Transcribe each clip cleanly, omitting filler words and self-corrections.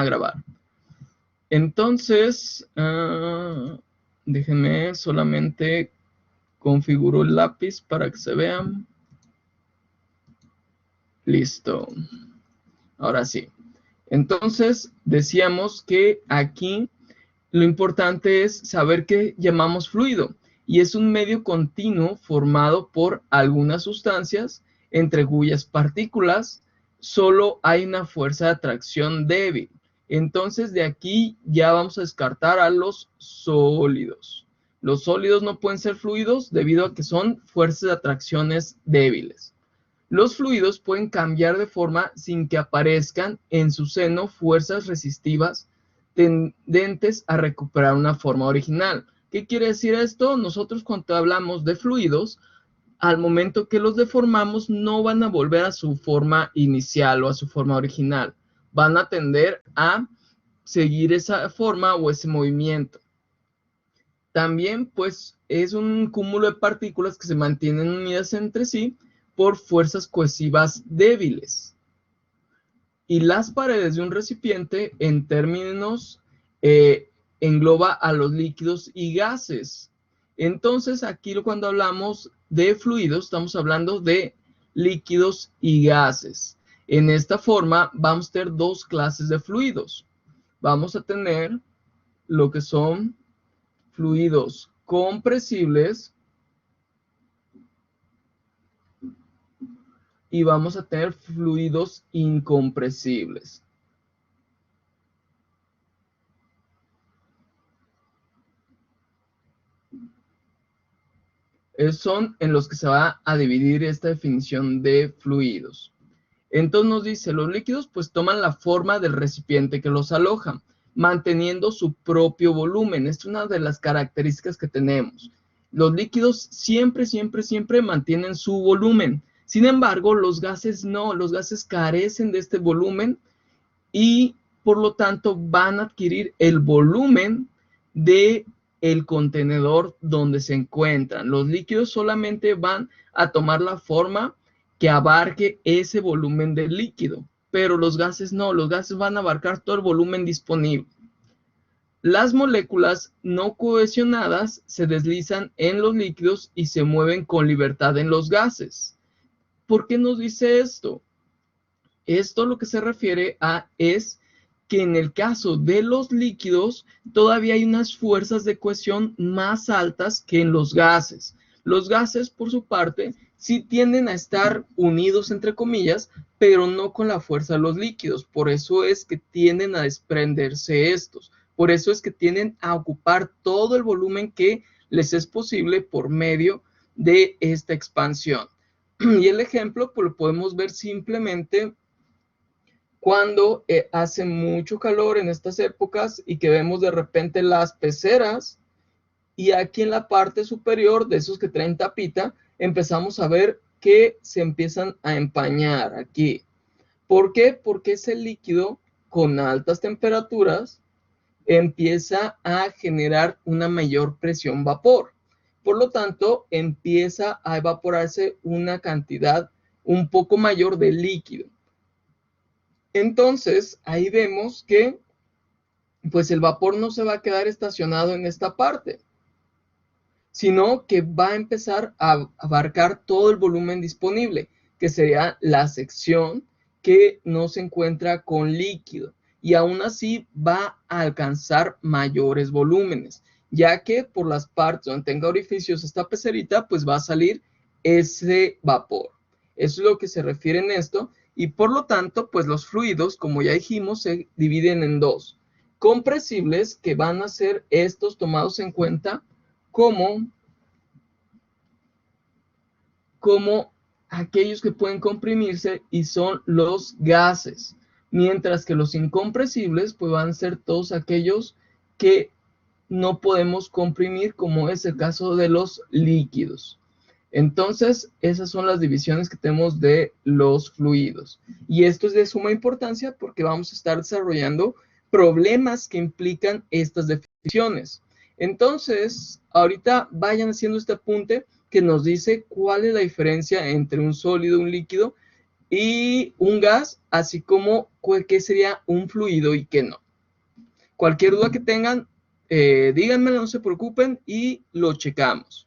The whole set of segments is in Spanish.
a grabar. Entonces, déjenme solamente configuro el lápiz para que se vean. Listo. Ahora sí. Entonces, decíamos que aquí lo importante es saber qué llamamos fluido. Y es un medio continuo formado por algunas sustancias, entre cuyas partículas solo hay una fuerza de atracción débil. Entonces, de aquí ya vamos a descartar a los sólidos. Los sólidos no pueden ser fluidos debido a que son fuerzas de atracciones débiles. Los fluidos pueden cambiar de forma sin que aparezcan en su seno fuerzas resistivas tendentes a recuperar una forma original. ¿Qué quiere decir esto? Nosotros cuando hablamos de fluidos, al momento que los deformamos no van a volver a su forma inicial o a su forma original. Van a tender a seguir esa forma o ese movimiento. También, pues, es un cúmulo de partículas que se mantienen unidas entre sí por fuerzas cohesivas débiles. Y las paredes de un recipiente, en términos, engloba a los líquidos y gases. Entonces, aquí cuando hablamos de fluidos, estamos hablando de líquidos y gases. En esta forma, vamos a tener dos clases de fluidos. Vamos a tener lo que son fluidos compresibles y vamos a tener fluidos incompresibles. Son en los que se va a dividir esta definición de fluidos. Entonces nos dice, los líquidos pues toman la forma del recipiente que los aloja, manteniendo su propio volumen. Esta es una de las características que tenemos. Los líquidos siempre mantienen su volumen. Sin embargo, los gases no, los gases carecen de este volumen y por lo tanto van a adquirir el volumen de el contenedor donde se encuentran. Los líquidos solamente van a tomar la forma que abarque ese volumen del líquido, pero los gases no, los gases van a abarcar todo el volumen disponible. Las moléculas no cohesionadas se deslizan en los líquidos y se mueven con libertad en los gases. ¿Por qué nos dice esto? Esto lo que se refiere a es que en el caso de los líquidos todavía hay unas fuerzas de cohesión más altas que en los gases. Los gases, por su parte, sí tienden a estar unidos, entre comillas, pero no con la fuerza de los líquidos. Por eso es que tienden a desprenderse estos. Por eso es que tienden a ocupar todo el volumen que les es posible por medio de esta expansión. Y el ejemplo, pues lo podemos ver simplemente cuando hace mucho calor en estas épocas y que vemos de repente las peceras y aquí en la parte superior de esos que traen tapita empezamos a ver que se empiezan a empañar aquí. ¿Por qué? Porque ese líquido con altas temperaturas empieza a generar una mayor presión vapor. Por lo tanto, empieza a evaporarse una cantidad un poco mayor de líquido. Entonces, ahí vemos que pues el vapor no se va a quedar estacionado en esta parte, sino que va a empezar a abarcar todo el volumen disponible, que sería la sección que no se encuentra con líquido, y aún así va a alcanzar mayores volúmenes, ya que por las partes donde tenga orificios esta pecerita, pues va a salir ese vapor. Eso es lo que se refiere en esto. Y por lo tanto, pues los fluidos, como ya dijimos, se dividen en dos. Compresibles, que van a ser estos tomados en cuenta como aquellos que pueden comprimirse y son los gases. Mientras que los incompresibles, pues van a ser todos aquellos que no podemos comprimir, como es el caso de los líquidos. Entonces, esas son las divisiones que tenemos de los fluidos. Y esto es de suma importancia porque vamos a estar desarrollando problemas que implican estas definiciones. Entonces, ahorita vayan haciendo este apunte que nos dice cuál es la diferencia entre un sólido y un líquido y un gas, así como qué sería un fluido y qué no. Cualquier duda que tengan, díganme, no se preocupen y lo checamos.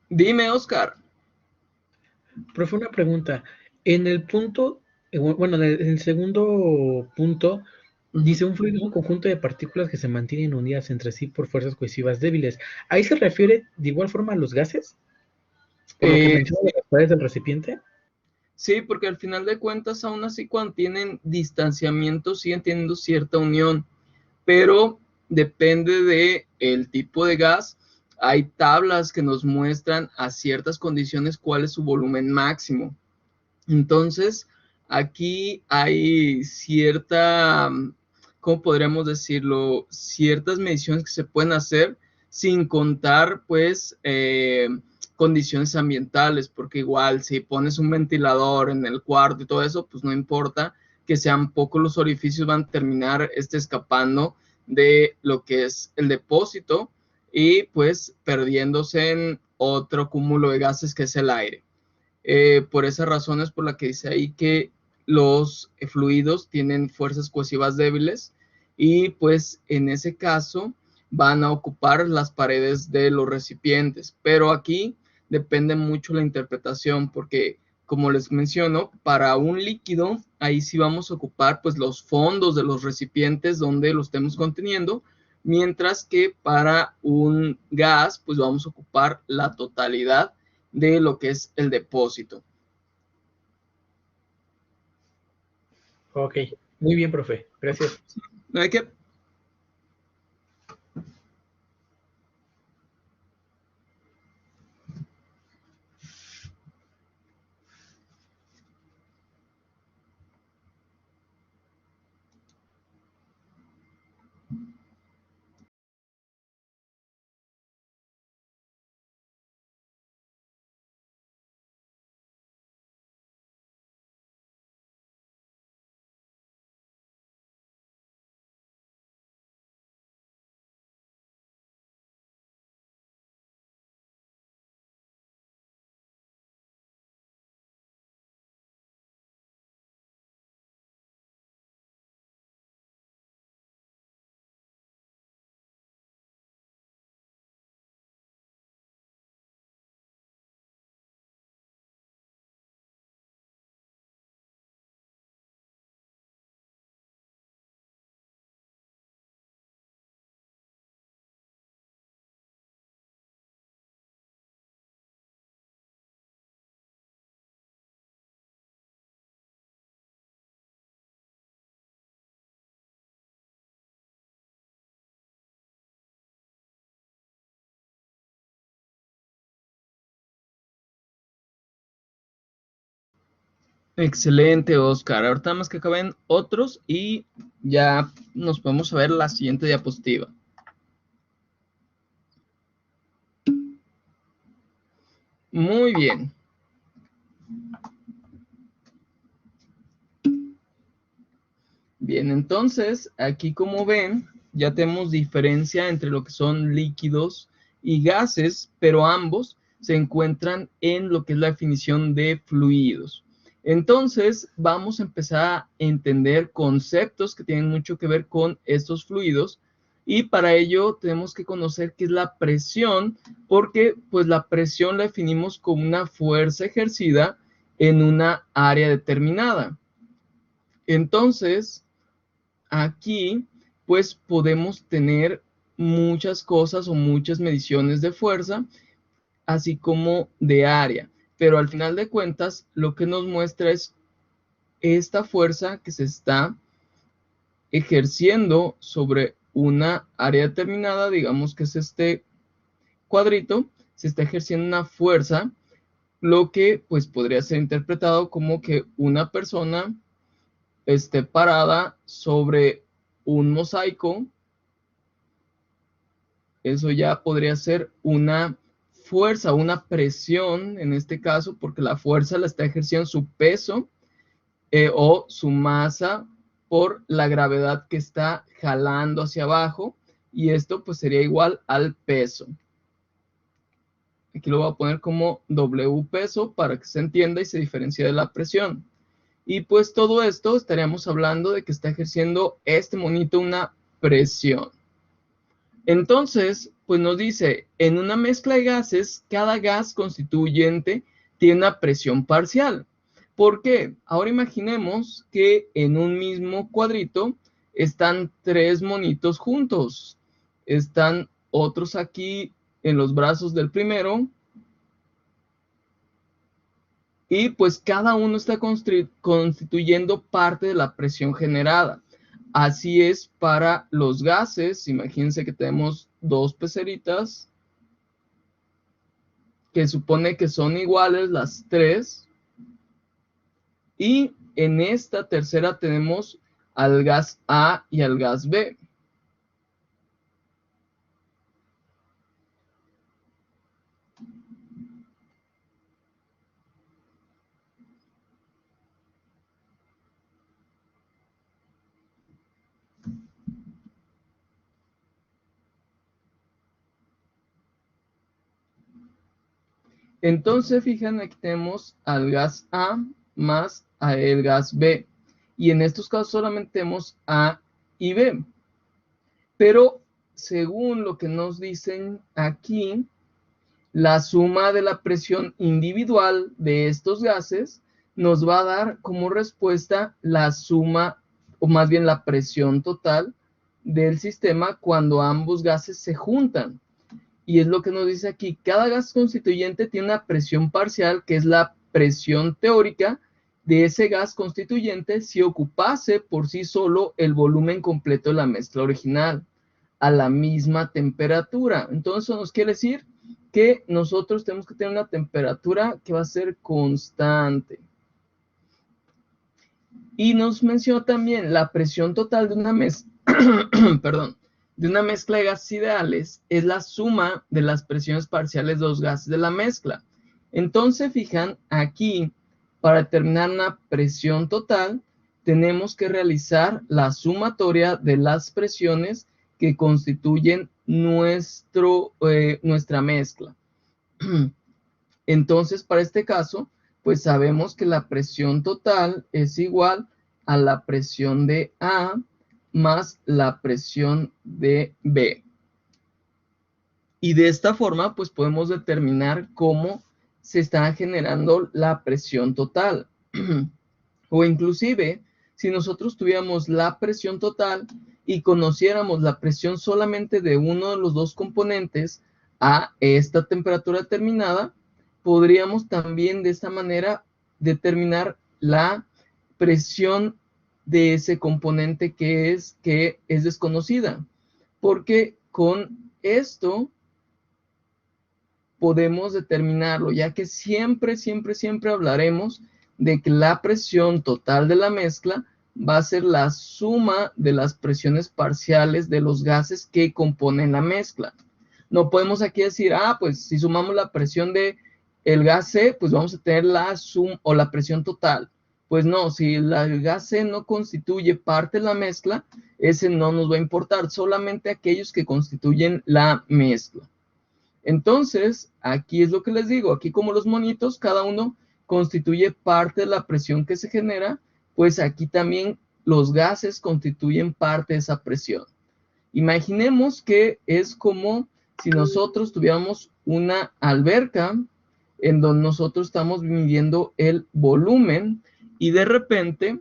Dime, Oscar. Profe, una pregunta. En el punto, bueno, en el segundo punto, dice un fluido es un conjunto de partículas que se mantienen unidas entre sí por fuerzas cohesivas débiles. ¿Ahí se refiere de igual forma a los gases? Por lo que menciona Sí, de las paredes del recipiente. sí, porque al final de cuentas, aún así cuando tienen distanciamiento, siguen teniendo cierta unión, pero depende de el tipo de gas. Hay tablas que nos muestran a ciertas condiciones cuál es su volumen máximo. Entonces, aquí hay cierta, ¿cómo podríamos decirlo? Ciertas mediciones que se pueden hacer sin contar, pues, condiciones ambientales, porque igual si pones un ventilador en el cuarto y todo eso, pues no importa que sean pocos los orificios, van a terminar escapando de lo que es el depósito y pues perdiéndose en otro cúmulo de gases que es el aire. Por esas razones por la que dice ahí que los fluidos tienen fuerzas cohesivas débiles y pues en ese caso van a ocupar las paredes de los recipientes. Pero aquí depende mucho la interpretación porque como les menciono, para un líquido, ahí sí vamos a ocupar pues los fondos de los recipientes donde lo estemos conteniendo, mientras que para un gas, pues vamos a ocupar la totalidad de lo que es el depósito. Ok, muy bien, profe. Gracias. ¿No hay que? Excelente, Oscar. Ahorita más que acaben otros y ya nos podemos ver la siguiente diapositiva. Muy bien. Bien, entonces, aquí como ven, ya tenemos diferencia entre lo que son líquidos y gases, pero ambos se encuentran en lo que es la definición de fluidos. Entonces, vamos a empezar a entender conceptos que tienen mucho que ver con estos fluidos y para ello tenemos que conocer qué es la presión, porque pues la presión la definimos como una fuerza ejercida en una área determinada. Entonces, aquí, pues podemos tener muchas cosas o muchas mediciones de fuerza, así como de área. Pero al final de cuentas, lo que nos muestra es esta fuerza que se está ejerciendo sobre una área determinada, digamos que es este cuadrito, se está ejerciendo una fuerza, lo que pues podría ser interpretado como que una persona esté parada sobre un mosaico. Eso ya podría ser una fuerza, una presión en este caso, porque la fuerza la está ejerciendo su peso o su masa por la gravedad que está jalando hacia abajo, y esto pues sería igual al peso. Aquí lo voy a poner como W peso para que se entienda y se diferencie de la presión. Y pues todo esto estaríamos hablando de que está ejerciendo este monito una presión. Entonces, pues nos dice, en una mezcla de gases, cada gas constituyente tiene una presión parcial. ¿Por qué? Ahora imaginemos que en un mismo cuadrito están tres monitos juntos. Están otros aquí en los brazos del primero. Y pues cada uno está constituyendo parte de la presión generada. Así es para los gases. Imagínense que tenemos dos peceritas que supone que son iguales las tres. Y en esta tercera tenemos al gas A y al gas B. Entonces, fíjense, aquí tenemos al gas A más el gas B. Y en estos casos solamente tenemos A y B. Pero según lo que nos dicen aquí, La suma de la presión individual de estos gases nos va a dar como respuesta la suma, o más bien la presión total del sistema cuando ambos gases se juntan. Y es lo que nos dice aquí, cada gas constituyente tiene una presión parcial, que es la presión teórica de ese gas constituyente si ocupase por sí solo el volumen completo de la mezcla original, a la misma temperatura. Entonces, nos quiere decir que nosotros tenemos que tener una temperatura que va a ser constante. Y nos menciona también la presión total de una mezcla, perdón, de una mezcla de gases ideales es la suma de las presiones parciales de los gases de la mezcla. Entonces, fijan, aquí, para determinar una presión total, tenemos que realizar la sumatoria de las presiones que constituyen nuestra mezcla. Entonces, para este caso, pues sabemos que la presión total es igual a la presión de A más la presión de B. Y de esta forma, pues podemos determinar cómo se está generando la presión total. O inclusive, si nosotros tuviéramos la presión total y conociéramos la presión solamente de uno de los dos componentes a esta temperatura determinada, podríamos también de esta manera determinar la presión de ese componente que es desconocida. Porque con esto podemos determinarlo, ya que siempre hablaremos de que la presión total de la mezcla va a ser la suma de las presiones parciales de los gases que componen la mezcla. No podemos aquí decir, pues si sumamos la presión de el gas C, pues vamos a tener la suma o la presión total. Pues no, si el gas C no constituye parte de la mezcla, ese no nos va a importar, solamente aquellos que constituyen la mezcla. Entonces, aquí es lo que les digo, aquí como los monitos, cada uno constituye parte de la presión que se genera, pues aquí también los gases constituyen parte de esa presión. Imaginemos que es como si nosotros tuviéramos una alberca en donde nosotros estamos midiendo el volumen y de repente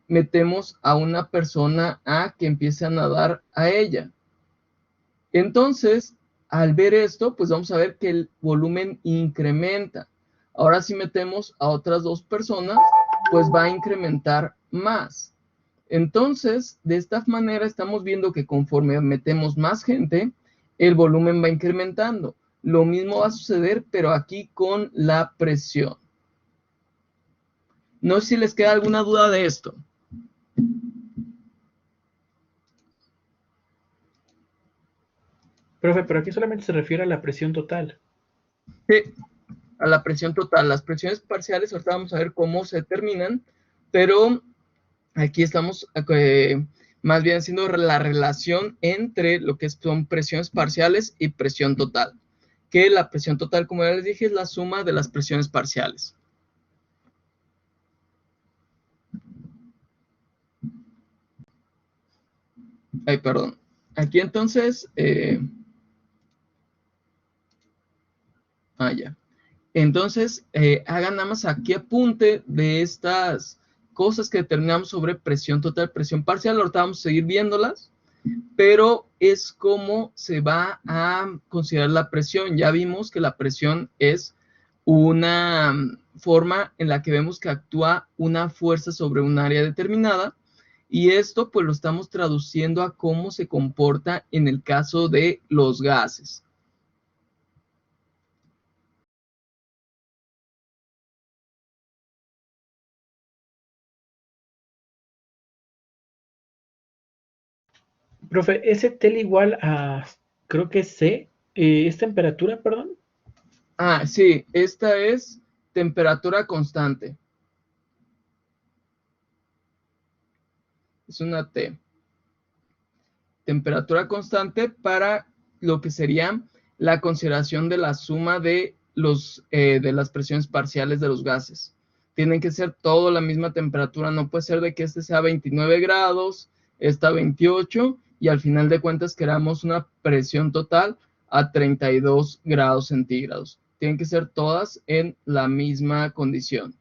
metemos a una persona a que empiece a nadar a ella. Entonces, al ver esto, pues vamos a ver que el volumen incrementa. Ahora si metemos a otras dos personas, pues va a incrementar más. Entonces, de esta manera estamos viendo que conforme metemos más gente, el volumen va incrementando. Lo mismo va a suceder, pero aquí con la presión. No sé si les queda alguna duda de esto. Profe, pero aquí solamente se refiere a la presión total. Sí, a la presión total. Las presiones parciales, ahorita vamos a ver cómo se determinan, pero aquí estamos más bien haciendo la relación entre lo que son presiones parciales y presión total. Que la presión total, como ya les dije, es la suma de las presiones parciales. Ay, perdón. Aquí entonces... ya. Entonces, hagan nada más aquí apunte de estas cosas que determinamos sobre presión total, presión parcial. Ahorita vamos a seguir viéndolas, pero es como se va a considerar la presión. Ya vimos que la presión es una forma en la que vemos que actúa una fuerza sobre un área determinada, y esto pues lo estamos traduciendo a cómo se comporta en el caso de los gases. Profe, ese tel igual a, creo que C, ¿es temperatura, perdón? Sí, esta es temperatura constante. Es una T. Temperatura constante para lo que sería la consideración de la suma de las presiones parciales de los gases. Tienen que ser todo la misma temperatura, no puede ser de que este sea 29 grados, esta 28, y al final de cuentas queramos una presión total a 32 grados centígrados. Tienen que ser todas en la misma condición.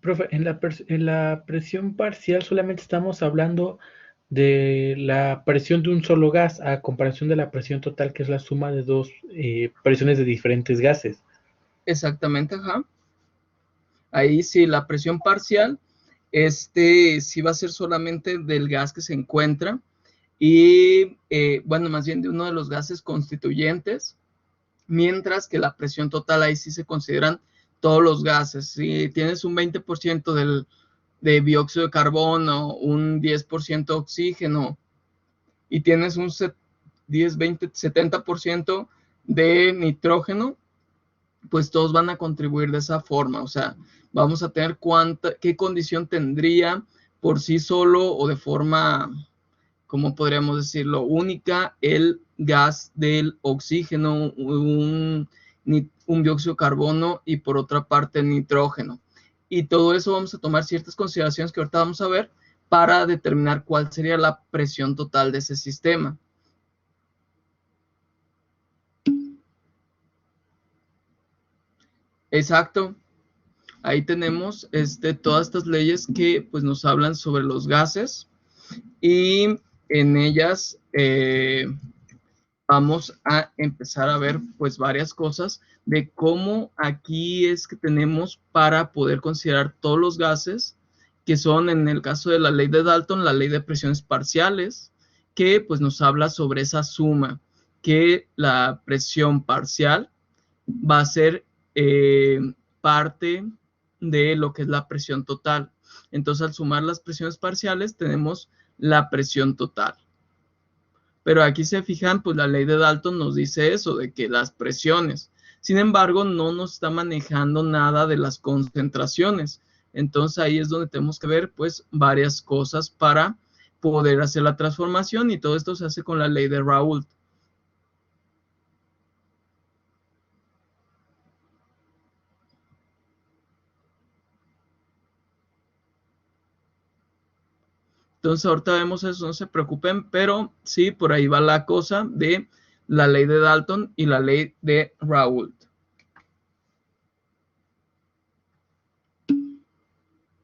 Profe, en la presión parcial solamente estamos hablando de la presión de un solo gas a comparación de la presión total, que es la suma de dos presiones de diferentes gases. Exactamente, ajá. Ahí sí, la presión parcial, sí va a ser solamente del gas que se encuentra y, bueno, más bien de uno de los gases constituyentes, mientras que la presión total ahí sí se consideran todos los gases. Si tienes un 20% de dióxido de carbono, un 10% de oxígeno y tienes un 10, 20, 70% de nitrógeno, pues todos van a contribuir de esa forma. O sea, vamos a tener qué condición tendría por sí solo o de forma, ¿cómo podríamos decirlo? Única, el gas del oxígeno, un dióxido de carbono y por otra parte el nitrógeno. Y todo eso vamos a tomar ciertas consideraciones que ahorita vamos a ver para determinar cuál sería la presión total de ese sistema. Exacto. Ahí tenemos todas estas leyes que pues, nos hablan sobre los gases y en ellas vamos a empezar a ver pues varias cosas de cómo aquí es que tenemos para poder considerar todos los gases que son en el caso de la ley de Dalton, la ley de presiones parciales, que pues nos habla sobre esa suma, que la presión parcial va a ser parte de lo que es la presión total. Entonces, al sumar las presiones parciales, tenemos la presión total. Pero aquí se fijan, pues la ley de Dalton nos dice eso, de que las presiones. Sin embargo, no nos está manejando nada de las concentraciones. Entonces, ahí es donde tenemos que ver, pues, varias cosas para poder hacer la transformación y todo esto se hace con la ley de Raoult. Entonces ahorita vemos eso, no se preocupen, pero sí, por ahí va la cosa de la ley de Dalton y la ley de Raoult.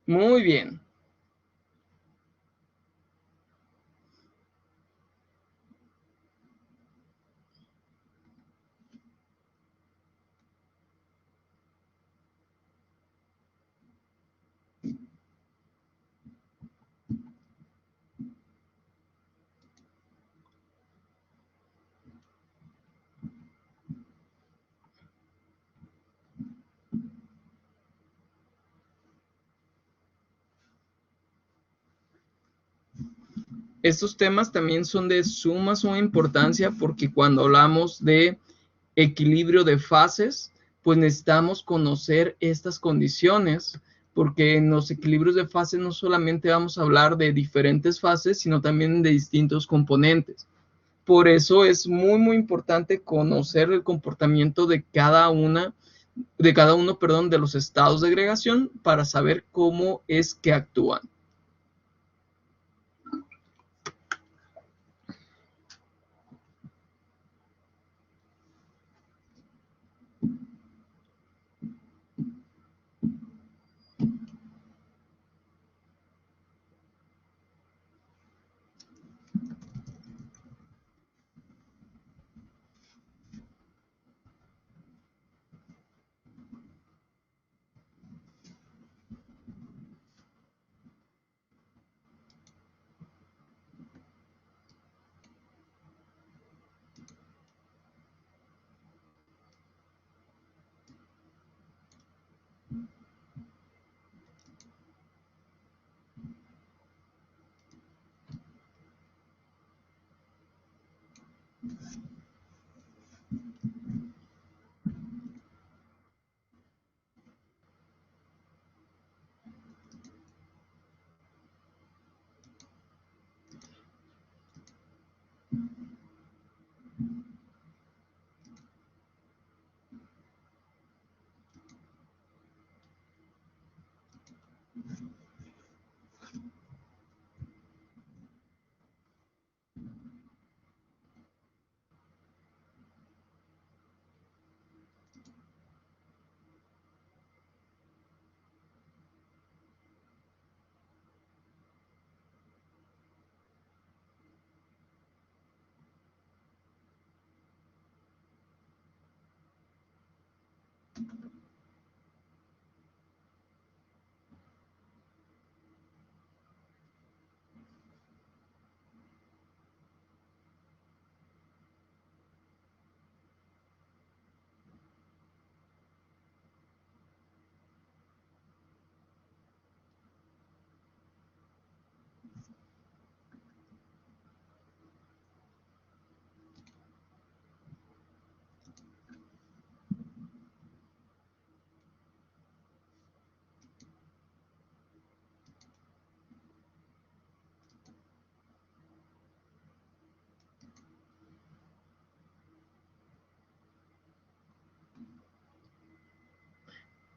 Muy bien. Estos temas también son de suma importancia porque cuando hablamos de equilibrio de fases, pues necesitamos conocer estas condiciones, porque en los equilibrios de fases no solamente vamos a hablar de diferentes fases, sino también de distintos componentes. Por eso es muy, muy importante conocer el comportamiento de cada uno, perdón, de los estados de agregación para saber cómo es que actúan.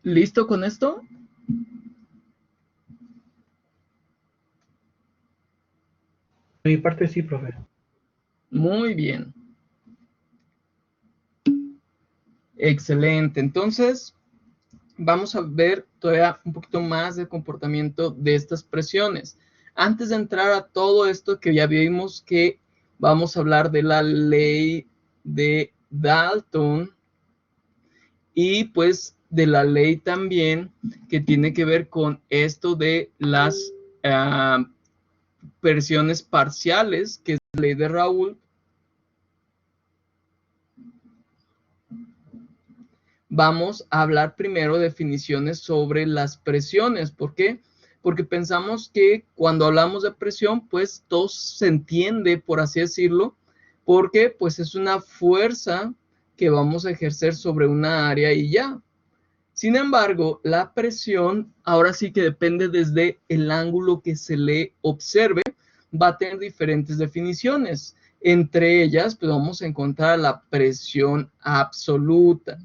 ¿Listo con esto? De mi parte sí, profe. Muy bien. Excelente. Entonces, vamos a ver todavía un poquito más del comportamiento de estas presiones. Antes de entrar a todo esto que ya vimos que vamos a hablar de la ley de Dalton y pues de la ley también que tiene que ver con esto de las presiones parciales, que es la ley de Raoult. Vamos a hablar primero definiciones sobre las presiones. ¿Por qué? Porque pensamos que cuando hablamos de presión, pues todo se entiende, por así decirlo, porque pues es una fuerza que vamos a ejercer sobre una área y ya. Sin embargo, la presión ahora sí que depende desde el ángulo que se le observe, va a tener diferentes definiciones. Entre ellas, pues vamos a encontrar la presión absoluta,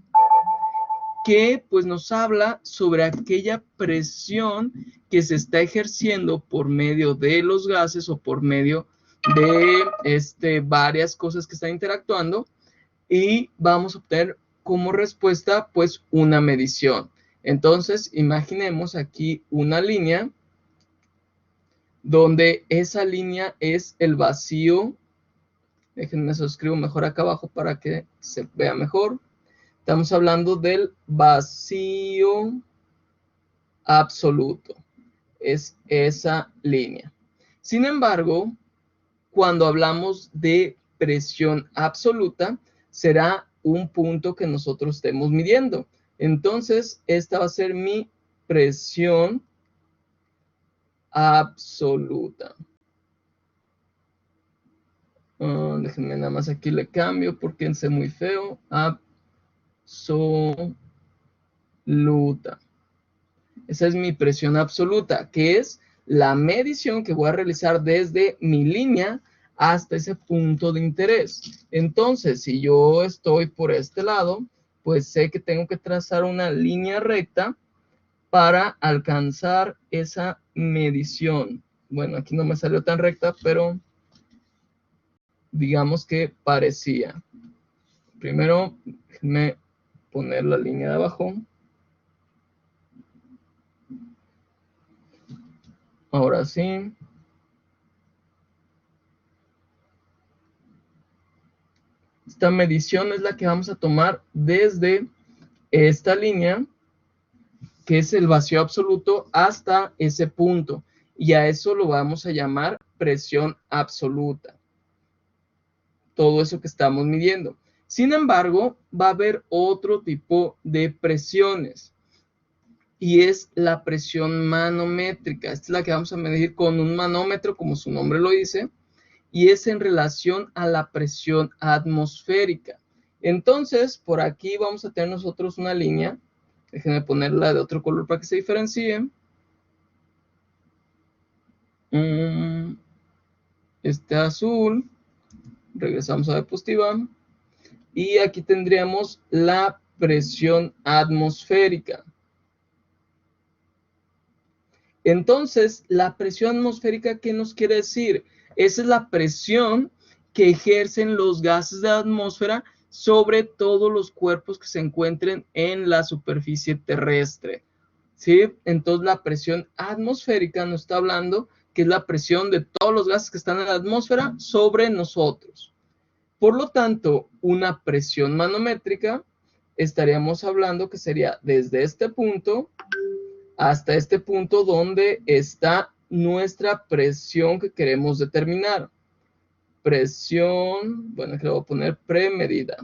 que pues nos habla sobre aquella presión que se está ejerciendo por medio de los gases o por medio de varias cosas que están interactuando, y vamos a obtener como respuesta pues una medición. Entonces imaginemos aquí una línea donde esa línea es el vacío. Déjenme eso, escribo mejor acá abajo para que se vea mejor. Estamos hablando del vacío absoluto. Es esa línea. Sin embargo, cuando hablamos de presión absoluta, será un punto que nosotros estemos midiendo. Entonces, esta va a ser mi presión absoluta. Déjenme nada más aquí le cambio porque es muy feo. Absoluta. Esa es mi presión absoluta, que es la medición que voy a realizar desde mi línea hasta ese punto de interés. Entonces, si yo estoy por este lado, pues sé que tengo que trazar una línea recta para alcanzar esa medición. Bueno, aquí no me salió tan recta, pero digamos que parecía. Primero, déjenme poner la línea de abajo. Ahora sí. Esta medición es la que vamos a tomar desde esta línea, que es el vacío absoluto, hasta ese punto. Y a eso lo vamos a llamar presión absoluta. Todo eso que estamos midiendo. Sin embargo, va a haber otro tipo de presiones. Y es la presión manométrica. Esta es la que vamos a medir con un manómetro, como su nombre lo dice. Y es en relación a la presión atmosférica. Entonces, por aquí vamos a tener nosotros una línea. Déjenme ponerla de otro color para que se diferencie. Este azul. Regresamos a la diapositiva. Y aquí tendríamos la presión atmosférica. Entonces, la presión atmosférica, ¿qué nos quiere decir? Esa es la presión que ejercen los gases de la atmósfera sobre todos los cuerpos que se encuentren en la superficie terrestre. ¿Sí? Entonces, la presión atmosférica nos está hablando que es la presión de todos los gases que están en la atmósfera sobre nosotros. Por lo tanto, una presión manométrica, estaríamos hablando que sería desde este punto hasta este punto donde está nuestra presión que queremos determinar. Presión, bueno, aquí le voy a poner premedida.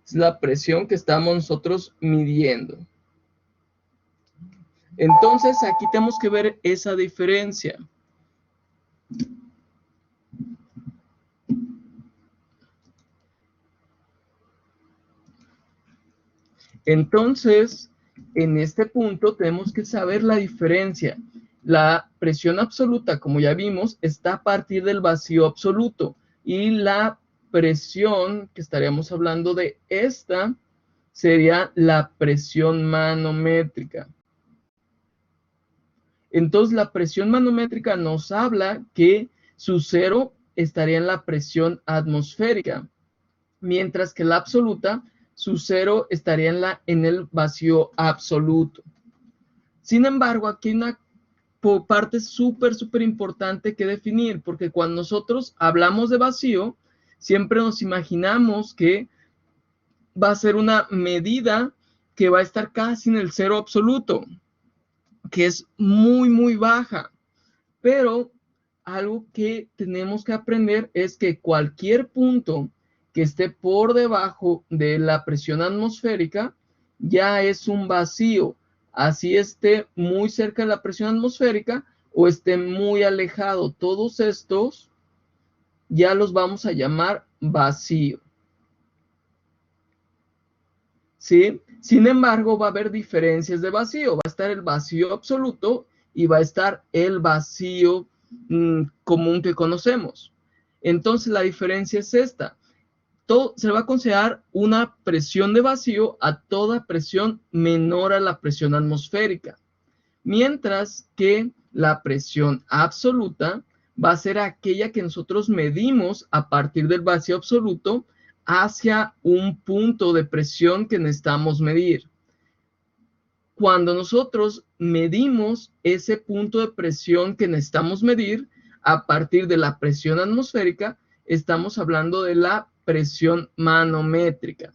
Es la presión que estamos nosotros midiendo. Entonces, aquí tenemos que ver esa diferencia. Entonces, en este punto tenemos que saber la diferencia. La presión absoluta, como ya vimos, está a partir del vacío absoluto. Y la presión que estaríamos hablando de esta sería la presión manométrica. Entonces, la presión manométrica nos habla que su cero estaría en la presión atmosférica, mientras que la absoluta, su cero estaría en el vacío absoluto. Sin embargo, aquí hay una parte súper importante que definir, porque cuando nosotros hablamos de vacío, siempre nos imaginamos que va a ser una medida que va a estar casi en el cero absoluto, que es muy baja. Pero algo que tenemos que aprender es que cualquier punto que esté por debajo de la presión atmosférica ya es un vacío. Así esté muy cerca de la presión atmosférica o esté muy alejado. Todos estos ya los vamos a llamar vacío. ¿Sí? Sin embargo, va a haber diferencias de vacío. Va a estar el vacío absoluto y va a estar el vacío común que conocemos. Entonces, la diferencia es esta. Se va a considerar una presión de vacío a toda presión menor a la presión atmosférica. Mientras que la presión absoluta va a ser aquella que nosotros medimos a partir del vacío absoluto hacia un punto de presión que necesitamos medir. Cuando nosotros medimos ese punto de presión que necesitamos medir a partir de la presión atmosférica, estamos hablando de la presión manométrica.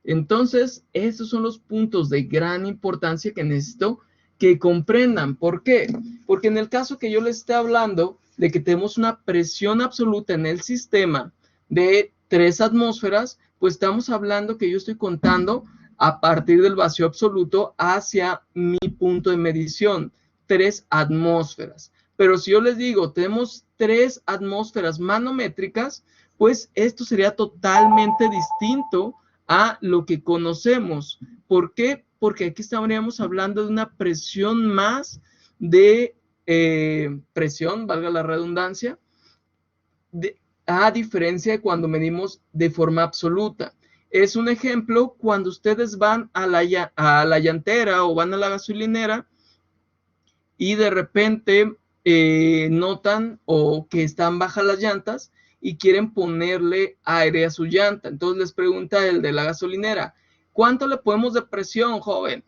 Entonces, estos son los puntos de gran importancia que necesito que comprendan. ¿Por qué? Porque en el caso que yo les esté hablando de que tenemos una presión absoluta en el sistema de 3 atmósferas, pues estamos hablando que yo estoy contando a partir del vacío absoluto hacia mi punto de medición, 3 atmósferas. Pero si yo les digo, tenemos 3 atmósferas manométricas, pues esto sería totalmente distinto a lo que conocemos. ¿Por qué? Porque aquí estaríamos hablando de una presión más de presión, valga la redundancia, a diferencia de cuando medimos de forma absoluta. Es un ejemplo cuando ustedes van a la llantera o van a la gasolinera y de repente notan o que están bajas las llantas y quieren ponerle aire a su llanta. Entonces les pregunta el de la gasolinera, ¿cuánto le podemos de presión, joven?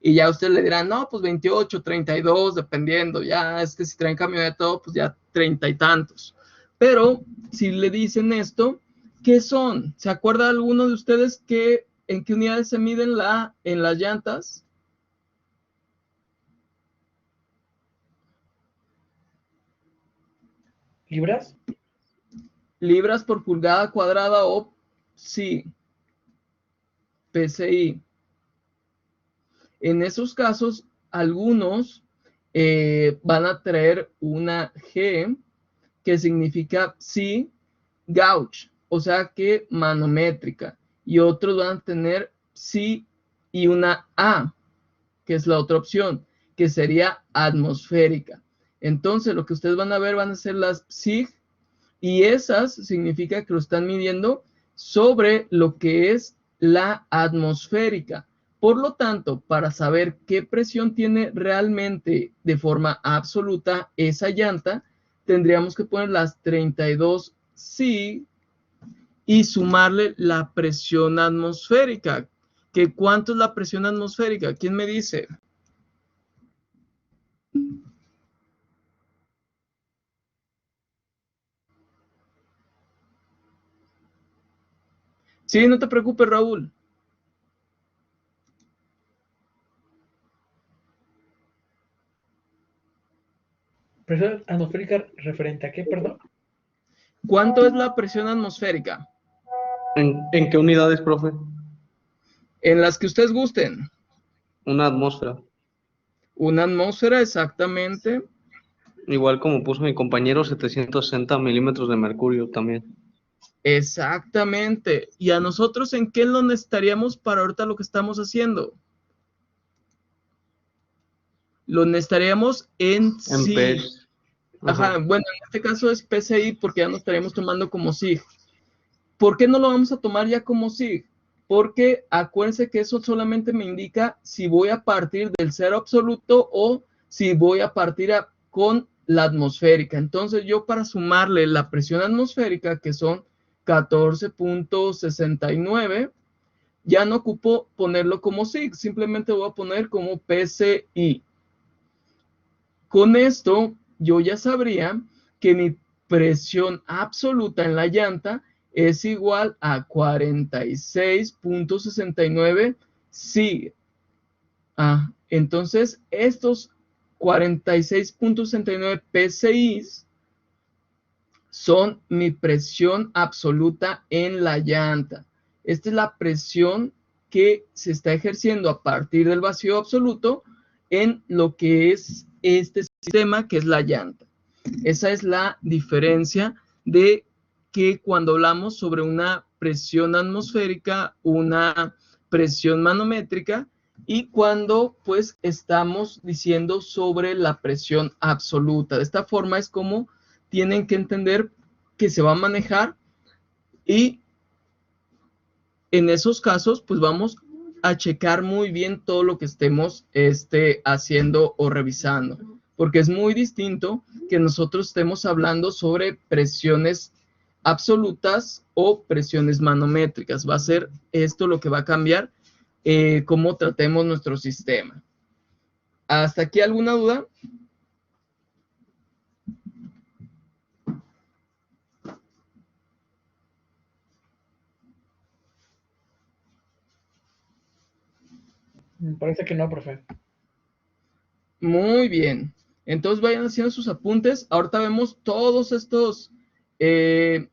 Y ya ustedes le dirán, no, pues 28, 32, dependiendo. Ya es que si traen camioneta, pues ya 30 y tantos. Pero si le dicen esto, ¿qué son? ¿Se acuerda alguno de ustedes que en qué unidades se miden en las llantas? ¿Libras? Libras por pulgada cuadrada o sí, PSI. En esos casos, algunos van a traer una G que significa sí, gauge, o sea que manométrica, y otros van a tener sí y una A, que es la otra opción, que sería atmosférica. Entonces, lo que ustedes van a ver van a ser las SIG, y esas significa que lo están midiendo sobre lo que es la atmosférica. Por lo tanto, para saber qué presión tiene realmente de forma absoluta esa llanta, tendríamos que poner las 32 SIG y sumarle la presión atmosférica. ¿Que cuánto es la presión atmosférica? ¿Quién me dice? Sí, no te preocupes, Raúl. ¿Presión atmosférica referente a qué, perdón? ¿Cuánto es la presión atmosférica? ¿En qué unidades, profe? En las que ustedes gusten. Una atmósfera. Una atmósfera, exactamente. Igual como puso mi compañero, 760 milímetros de mercurio también. Exactamente. ¿Y a nosotros en qué lo necesitaríamos para ahorita lo que estamos haciendo? Lo necesitaríamos en En SIG. PES. Ajá, Ajá. bueno, en este caso es PSI porque ya nos estaríamos tomando como SIG. ¿Por qué no lo vamos a tomar ya como SIG? Porque acuérdense que eso solamente me indica si voy a partir del cero absoluto o si voy a partir con la atmosférica. Entonces yo para sumarle la presión atmosférica, que son 14.69, ya no ocupo ponerlo como SIG, simplemente voy a poner como PSI. Con esto yo ya sabría que mi presión absoluta en la llanta es igual a 46.69 SIG. Entonces estos 46.69 PSI son mi presión absoluta en la llanta. Esta es la presión que se está ejerciendo a partir del vacío absoluto en lo que es este sistema, que es la llanta. Esa es la diferencia de que cuando hablamos sobre una presión atmosférica, una presión manométrica, y cuando pues estamos diciendo sobre la presión absoluta. De esta forma es como tienen que entender que se va a manejar, y en esos casos pues vamos a checar muy bien todo lo que estemos haciendo o revisando, porque es muy distinto que nosotros estemos hablando sobre presiones absolutas o presiones manométricas. Va a ser esto lo que va a cambiar cómo tratemos nuestro sistema. ¿Hasta aquí alguna duda? Me parece que no, profe. Muy bien. Entonces vayan haciendo sus apuntes. Ahorita vemos todos estos, eh,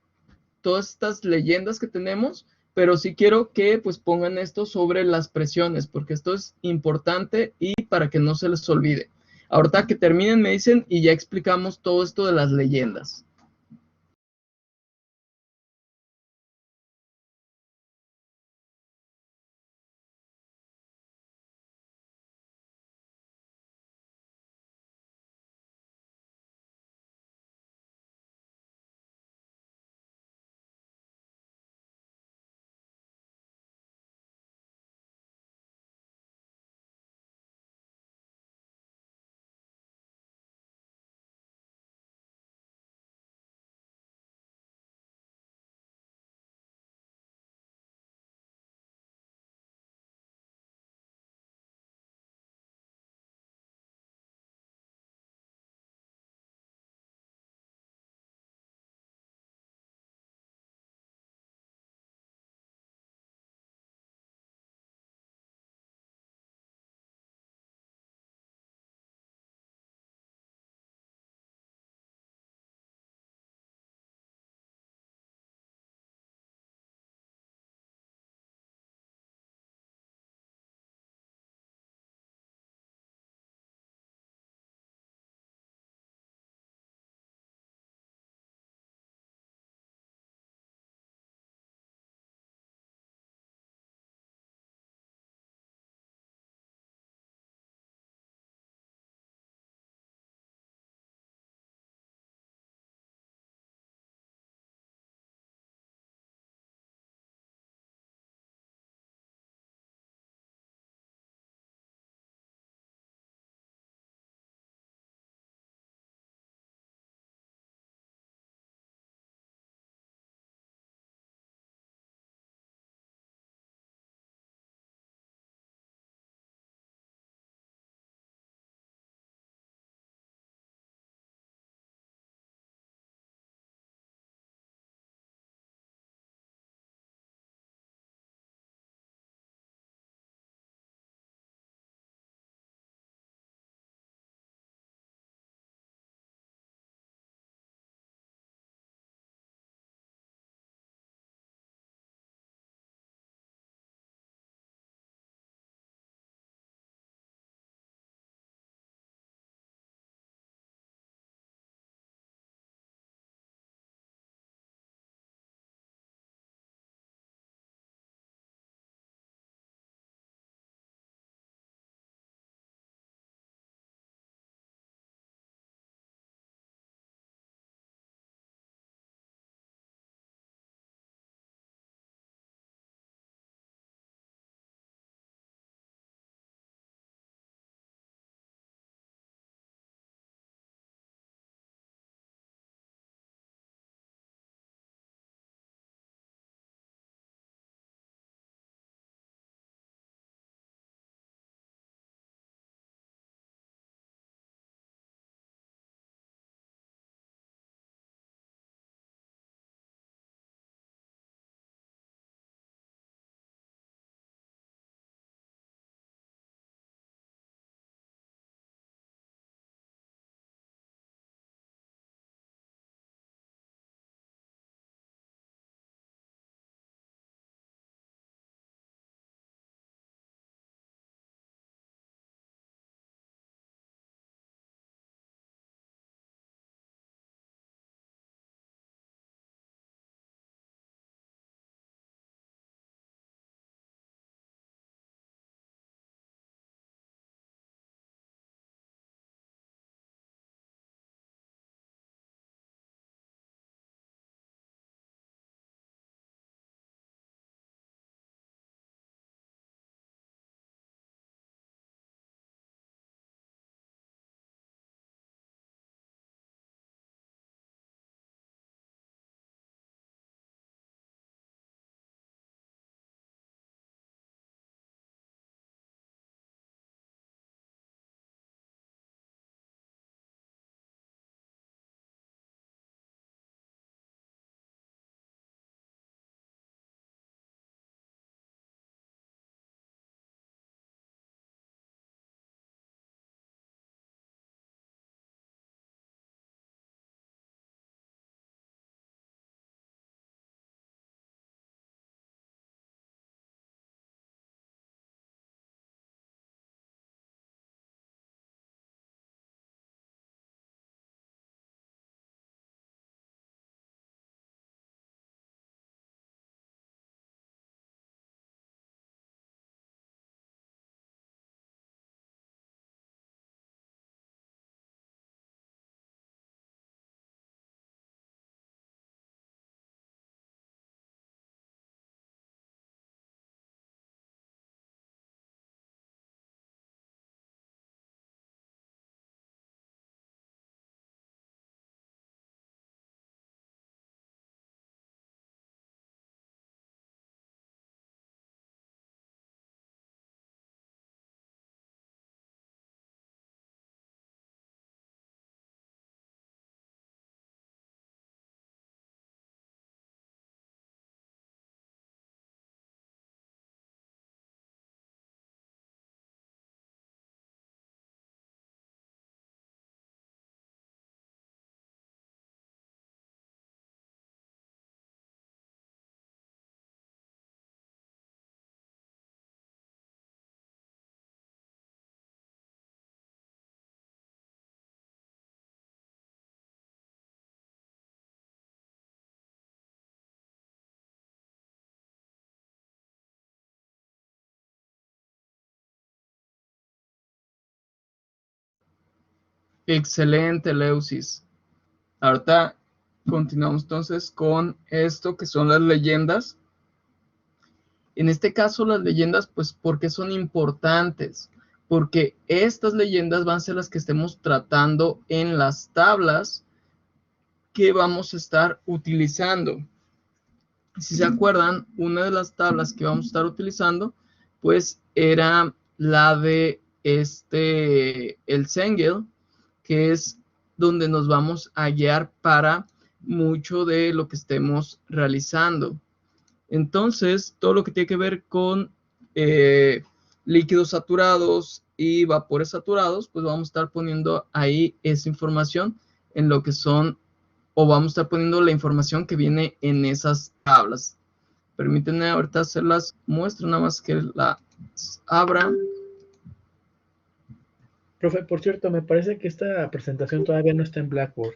todas estas leyendas que tenemos, pero sí quiero que pues pongan esto sobre las presiones, porque esto es importante y para que no se les olvide. Ahorita que terminen me dicen y ya explicamos todo esto de las leyendas. Excelente, Leusis. Ahorita continuamos entonces con esto que son las leyendas. En este caso, las leyendas, pues, ¿por qué son importantes? Porque estas leyendas van a ser las que estemos tratando en las tablas que vamos a estar utilizando. Si se acuerdan, una de las tablas que vamos a estar utilizando, pues, era la de el Sengel, que es donde nos vamos a guiar para mucho de lo que estemos realizando. Entonces, todo lo que tiene que ver con líquidos saturados y vapores saturados, pues vamos a estar poniendo ahí esa información en lo que son, o vamos a estar poniendo la información que viene en esas tablas. Permítanme ahorita hacerlas muestro, nada más que la abra. Profe, por cierto, me parece que esta presentación todavía no está en Blackboard.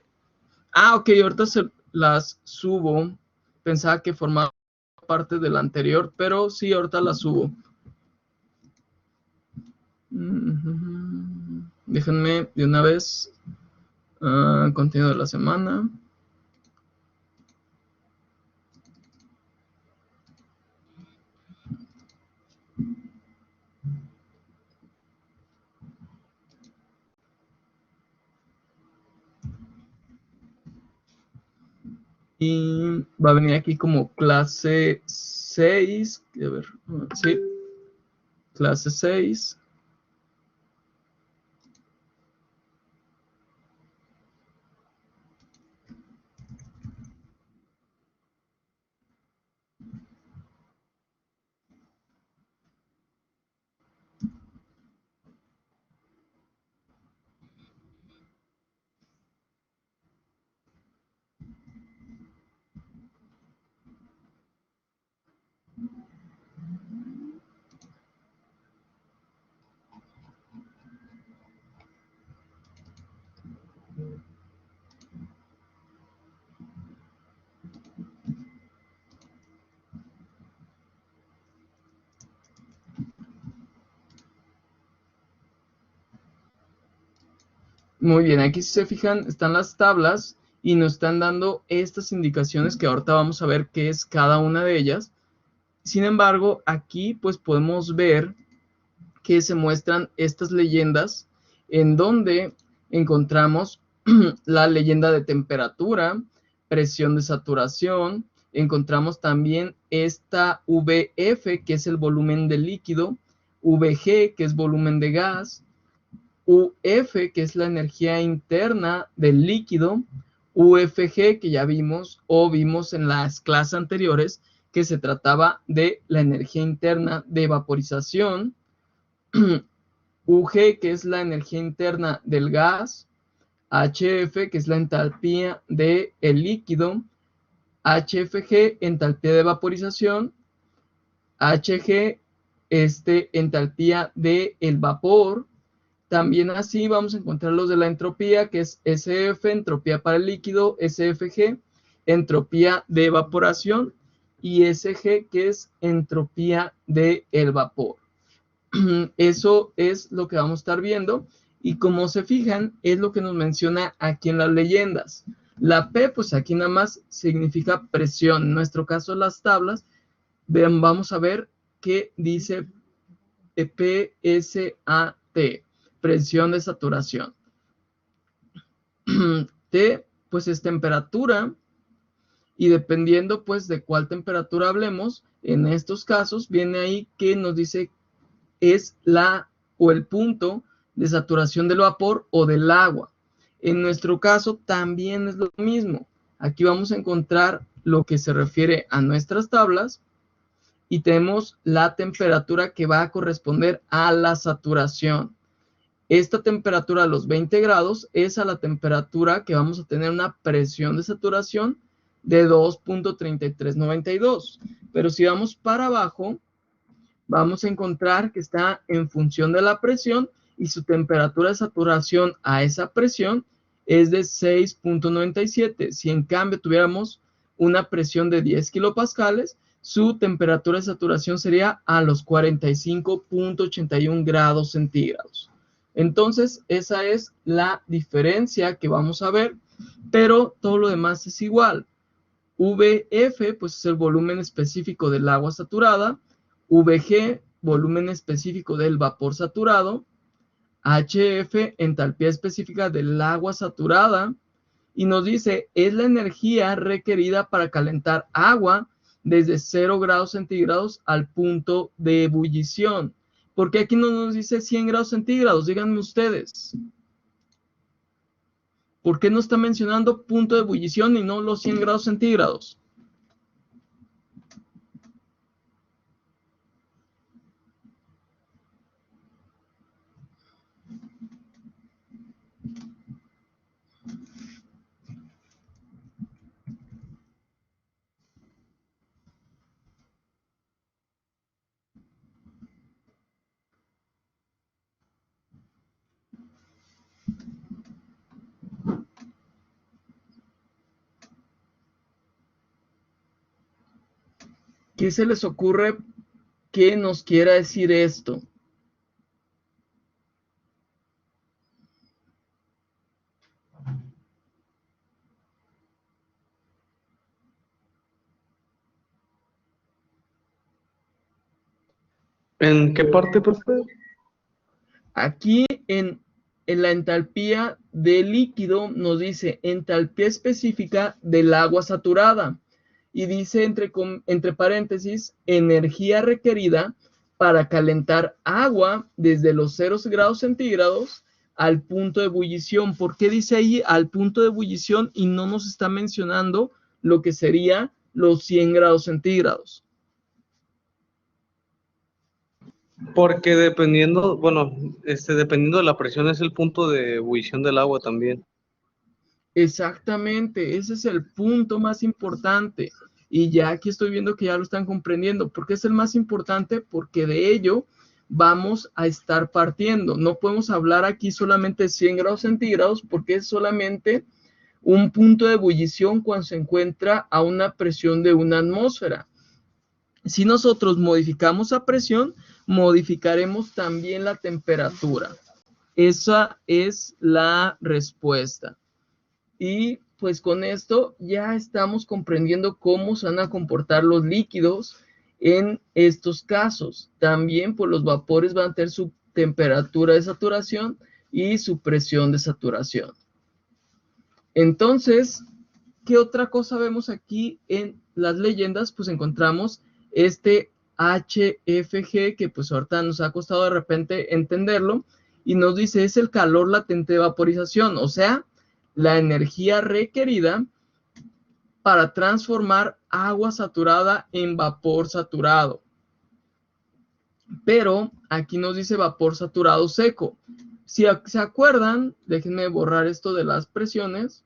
Ah, ok, ahorita se las subo. Pensaba que formaba parte de la anterior, pero sí, ahorita las subo. Déjenme de una vez. Contenido de la semana. Y va a venir aquí como clase 6. A ver, sí. Clase 6. Muy bien, aquí si se fijan están las tablas y nos están dando estas indicaciones que ahorita vamos a ver qué es cada una de ellas. Sin embargo, aquí pues podemos ver que se muestran estas leyendas en donde encontramos la leyenda de temperatura, presión de saturación, encontramos también esta VF, que es el volumen del líquido, VG, que es volumen de gas, UF, que es la energía interna del líquido, UFG, que ya vimos o vimos en las clases anteriores, que se trataba de la energía interna de vaporización, UG, que es la energía interna del gas, HF, que es la entalpía del líquido, HFG, entalpía de vaporización, HG, entalpía del vapor. También así vamos a encontrar los de la entropía, que es SF, entropía para el líquido, SFG, entropía de evaporación, y SG, que es entropía del vapor. Eso es lo que vamos a estar viendo, y como se fijan, es lo que nos menciona aquí en las leyendas. La P, pues aquí nada más significa presión. En nuestro caso, las tablas, vamos a ver qué dice PSAT, presión de saturación. T, pues es temperatura, y dependiendo pues de cuál temperatura hablemos, en estos casos viene ahí que nos dice es la o el punto de saturación del vapor o del agua. En nuestro caso también es lo mismo. Aquí vamos a encontrar lo que se refiere a nuestras tablas y tenemos la temperatura que va a corresponder a la saturación. Esta temperatura a los 20 grados es a la temperatura que vamos a tener una presión de saturación de 2.3392. Pero si vamos para abajo, vamos a encontrar que está en función de la presión y su temperatura de saturación a esa presión es de 6.97. Si en cambio tuviéramos una presión de 10 kilopascales, su temperatura de saturación sería a los 45.81 grados centígrados. Entonces, esa es la diferencia que vamos a ver, pero todo lo demás es igual. VF, pues es el volumen específico del agua saturada. VG, volumen específico del vapor saturado. HF, entalpía específica del agua saturada. Y nos dice, es la energía requerida para calentar agua desde 0 grados centígrados al punto de ebullición. ¿Por qué aquí no nos dice 100 grados centígrados? Díganme ustedes. ¿Por qué no está mencionando punto de ebullición y no los 100 grados centígrados? ¿Qué se les ocurre que nos quiera decir esto? ¿En qué parte, profe? Aquí en la entalpía del líquido nos dice entalpía específica del agua saturada y dice entre paréntesis energía requerida para calentar agua desde los 0 grados centígrados al punto de ebullición. ¿Por qué dice ahí al punto de ebullición y no nos está mencionando lo que sería los 100 grados centígrados? Porque dependiendo, bueno, dependiendo de la presión es el punto de ebullición del agua también. Exactamente, ese es el punto más importante. Y ya aquí estoy viendo que ya lo están comprendiendo. ¿Por qué es el más importante? Porque de ello vamos a estar partiendo. No podemos hablar aquí solamente de 100 grados centígrados porque es solamente un punto de ebullición cuando se encuentra a una presión de una atmósfera. Si nosotros modificamos la presión, modificaremos también la temperatura. Esa es la respuesta. Y pues con esto ya estamos comprendiendo cómo se van a comportar los líquidos en estos casos. También pues los vapores van a tener su temperatura de saturación y su presión de saturación. Entonces, ¿qué otra cosa vemos aquí en las leyendas? Pues encontramos este HFG que pues ahorita nos ha costado de repente entenderlo y nos dice es el calor latente de vaporización, o sea, la energía requerida para transformar agua saturada en vapor saturado. Pero aquí nos dice vapor saturado seco. Si se acuerdan, déjenme borrar esto de las presiones.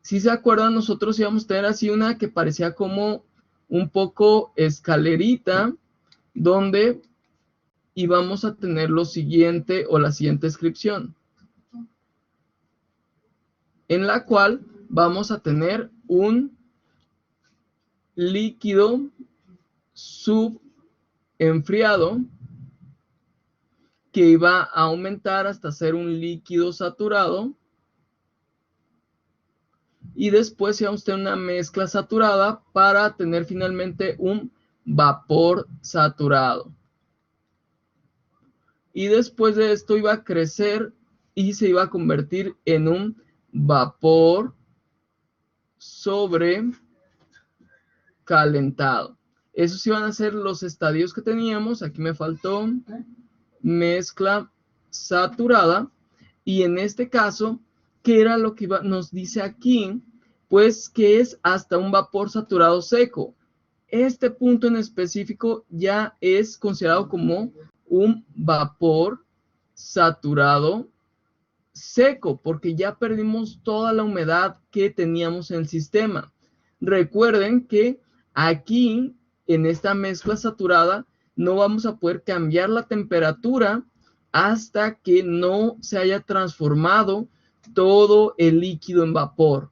Si se acuerdan, nosotros íbamos a tener así una que parecía como un poco escalerita, donde íbamos a tener lo siguiente o la siguiente descripción, en la cual vamos a tener un líquido subenfriado que iba a aumentar hasta ser un líquido saturado y después íbamos a tener una mezcla saturada para tener finalmente un vapor saturado. Y después de esto iba a crecer y se iba a convertir en un vapor sobrecalentado. Esos iban a ser los estadios que teníamos. Aquí me faltó mezcla saturada. Y en este caso, ¿qué era lo que nos dice aquí? Pues que es hasta un vapor saturado seco. Este punto en específico ya es considerado como un vapor saturado seco, porque ya perdimos toda la humedad que teníamos en el sistema. Recuerden que aquí, en esta mezcla saturada, no vamos a poder cambiar la temperatura hasta que no se haya transformado todo el líquido en vapor.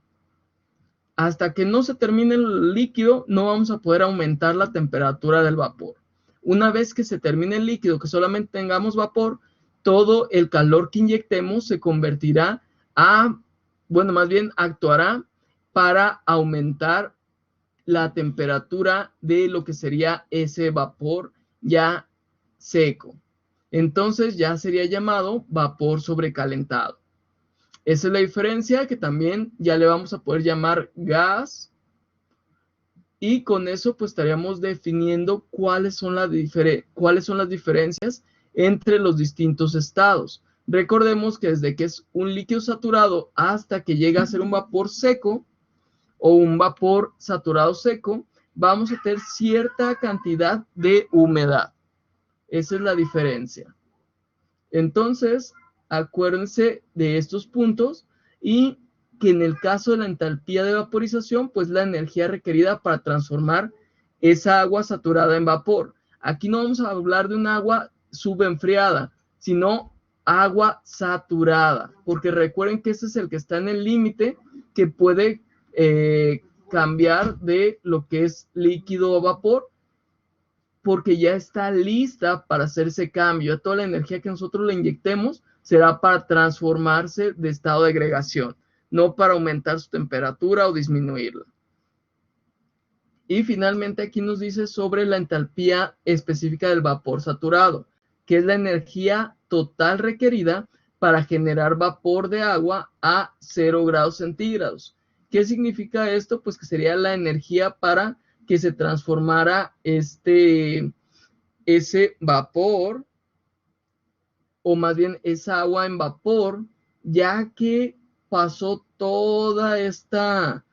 Hasta que no se termine el líquido, no vamos a poder aumentar la temperatura del vapor. Una vez que se termine el líquido, que solamente tengamos vapor, todo el calor que inyectemos se convertirá bueno, más bien actuará para aumentar la temperatura de lo que sería ese vapor ya seco. Entonces ya sería llamado vapor sobrecalentado. Esa es la diferencia, que también ya le vamos a poder llamar gas. Y con eso pues estaríamos definiendo cuáles son las diferencias entre los distintos estados. Recordemos que desde que es un líquido saturado hasta que llega a ser un vapor seco o un vapor saturado seco, vamos a tener cierta cantidad de humedad. Esa es la diferencia. Entonces, acuérdense de estos puntos, y que en el caso de la entalpía de vaporización, pues la energía requerida para transformar esa agua saturada en vapor. Aquí no vamos a hablar de un agua subenfriada, sino agua saturada, porque recuerden que ese es el que está en el límite que puede cambiar de lo que es líquido a vapor, porque ya está lista para hacer ese cambio. Toda la energía que nosotros le inyectemos será para transformarse de estado de agregación, no para aumentar su temperatura o disminuirla. Y finalmente aquí nos dice sobre la entalpía específica del vapor saturado, que es la energía total requerida para generar vapor de agua a 0 grados centígrados. ¿Qué significa esto? Pues que sería la energía para que se transformara ese vapor, o más bien esa agua en vapor, ya que pasó toda esta,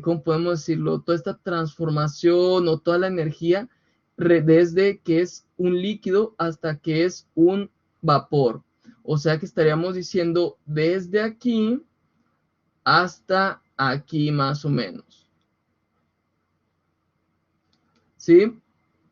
¿cómo podemos decirlo? Toda esta transformación o toda la energía desde que es un líquido hasta que es un vapor. O sea que estaríamos diciendo desde aquí hasta aquí más o menos. ¿Sí?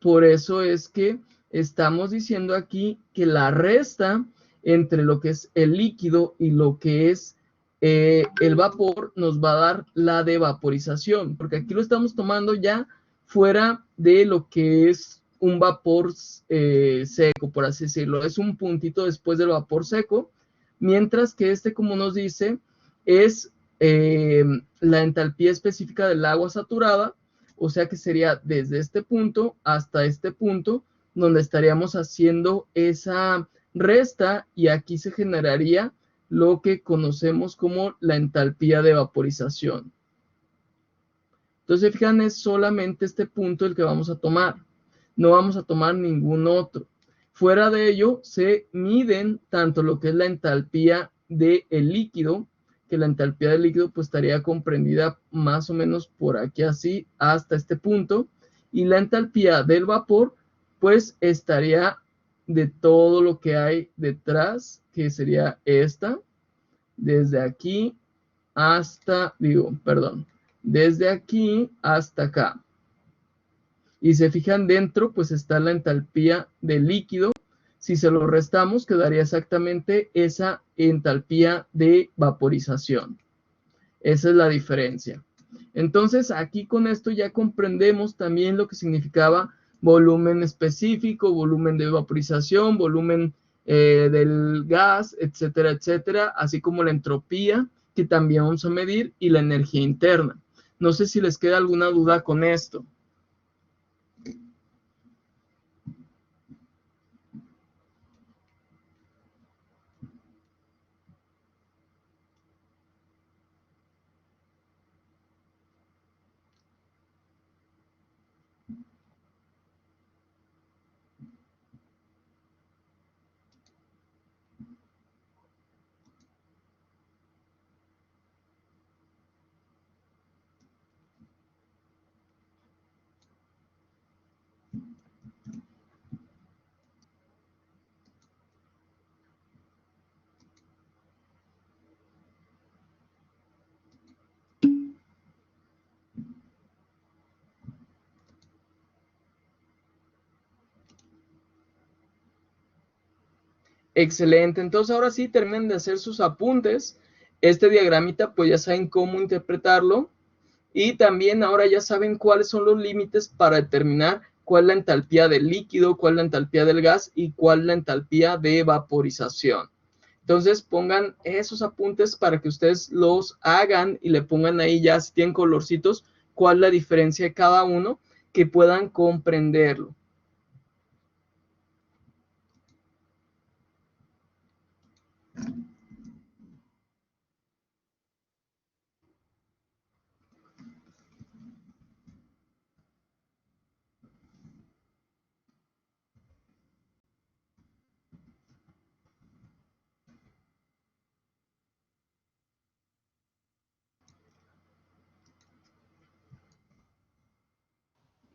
Por eso es que estamos diciendo aquí que la resta entre lo que es el líquido y lo que es el vapor nos va a dar la de vaporización, porque aquí lo estamos tomando ya fuera de lo que es un vapor seco, por así decirlo. Es un puntito después del vapor seco, mientras que este, como nos dice, es la entalpía específica del agua saturada. O sea que sería desde este punto hasta este punto, donde estaríamos haciendo esa resta, y aquí se generaría lo que conocemos como la entalpía de vaporización. Entonces, fijan, es solamente este punto el que vamos a tomar. No vamos a tomar ningún otro. Fuera de ello, se miden tanto lo que es la entalpía del líquido, que la entalpía del líquido pues estaría comprendida más o menos por aquí así hasta este punto, y la entalpía del vapor pues estaría de todo lo que hay detrás, que sería esta, desde aquí hasta, desde aquí hasta acá. Y se fijan, dentro pues está la entalpía del líquido. Si se lo restamos, quedaría exactamente esa entalpía de vaporización. Esa es la diferencia. Entonces, aquí con esto ya comprendemos también lo que significaba volumen específico, volumen de vaporización, volumen del gas, etcétera, etcétera, así como la entropía, que también vamos a medir, y la energía interna. No sé si les queda alguna duda con esto. Excelente, entonces ahora sí terminen de hacer sus apuntes. Este diagramita pues ya saben cómo interpretarlo, y también ahora ya saben cuáles son los límites para determinar cuál es la entalpía del líquido, cuál es la entalpía del gas y cuál es la entalpía de vaporización. Entonces pongan esos apuntes para que ustedes los hagan y le pongan ahí ya, si tienen colorcitos, cuál es la diferencia de cada uno, que puedan comprenderlo.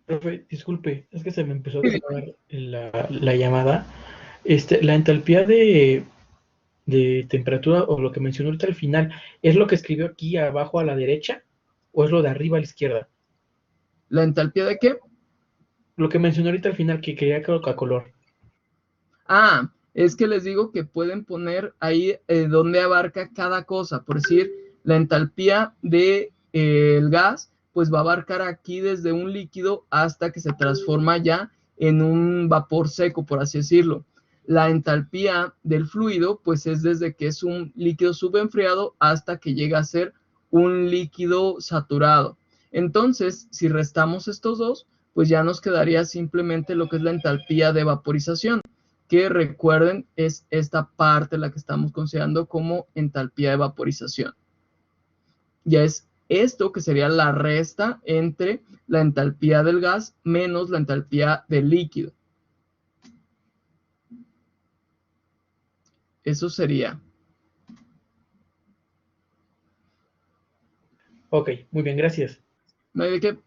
Profe, disculpe, es que se me empezó a trabar la llamada. La entalpía de temperatura, o lo que mencionó ahorita al final, ¿es lo que escribió aquí abajo a la derecha o es lo de arriba a la izquierda? ¿La entalpía de qué? Lo que mencionó ahorita al final, que quería que a color. Ah, es que les digo que pueden poner ahí donde abarca cada cosa. Por decir, la entalpía del gas, pues va a abarcar aquí desde un líquido hasta que se transforma ya en un vapor seco, por así decirlo. La entalpía del fluido, pues es desde que es un líquido subenfriado hasta que llega a ser un líquido saturado. Entonces, si restamos estos dos, pues ya nos quedaría simplemente lo que es la entalpía de vaporización, que recuerden es esta parte la que estamos considerando como entalpía de vaporización. Ya es esto que sería la resta entre la entalpía del gas menos la entalpía del líquido. Eso sería. Ok, muy bien, gracias. No hay de qué.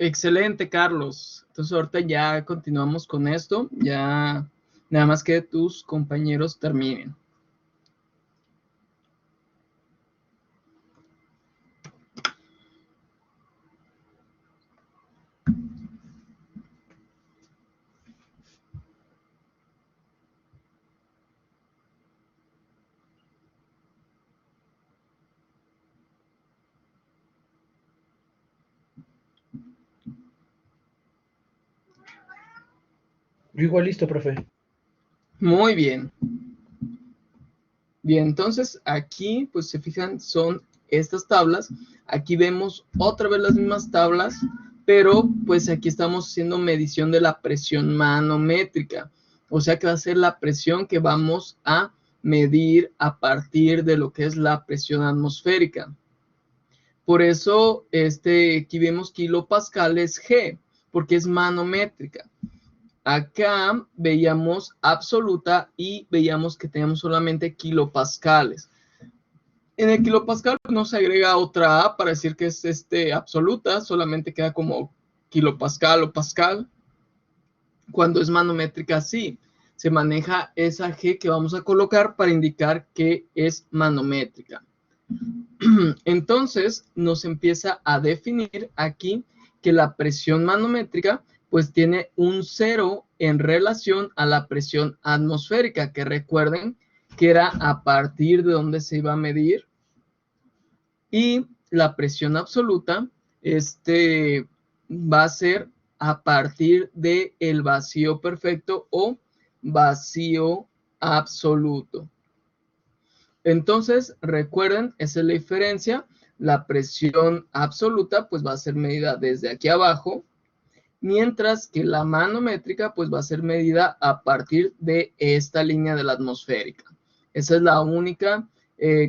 Excelente, Carlos. Entonces ahorita ya continuamos con esto, ya nada más que tus compañeros terminen. Yo igual listo, profe. Muy bien. Bien, entonces aquí, pues se fijan, son estas tablas. Aquí vemos otra vez las mismas tablas, pero pues aquí estamos haciendo medición de la presión manométrica. O sea que va a ser la presión que vamos a medir a partir de lo que es la presión atmosférica. Por eso aquí vemos kilopascales G, porque es manométrica. Acá veíamos absoluta y veíamos que teníamos solamente kilopascales. En el kilopascal no se agrega otra A para decir que es absoluta, solamente queda como kilopascal o pascal. Cuando es manométrica, sí, se maneja esa G que vamos a colocar para indicar que es manométrica. Entonces nos empieza a definir aquí que la presión manométrica pues tiene un cero en relación a la presión atmosférica, que recuerden que era a partir de donde se iba a medir, y la presión absoluta va a ser a partir del vacío perfecto o vacío absoluto. Entonces, recuerden, esa es la diferencia. La presión absoluta pues va a ser medida desde aquí abajo, mientras que la manométrica pues va a ser medida a partir de esta línea de la atmosférica. Esa es la única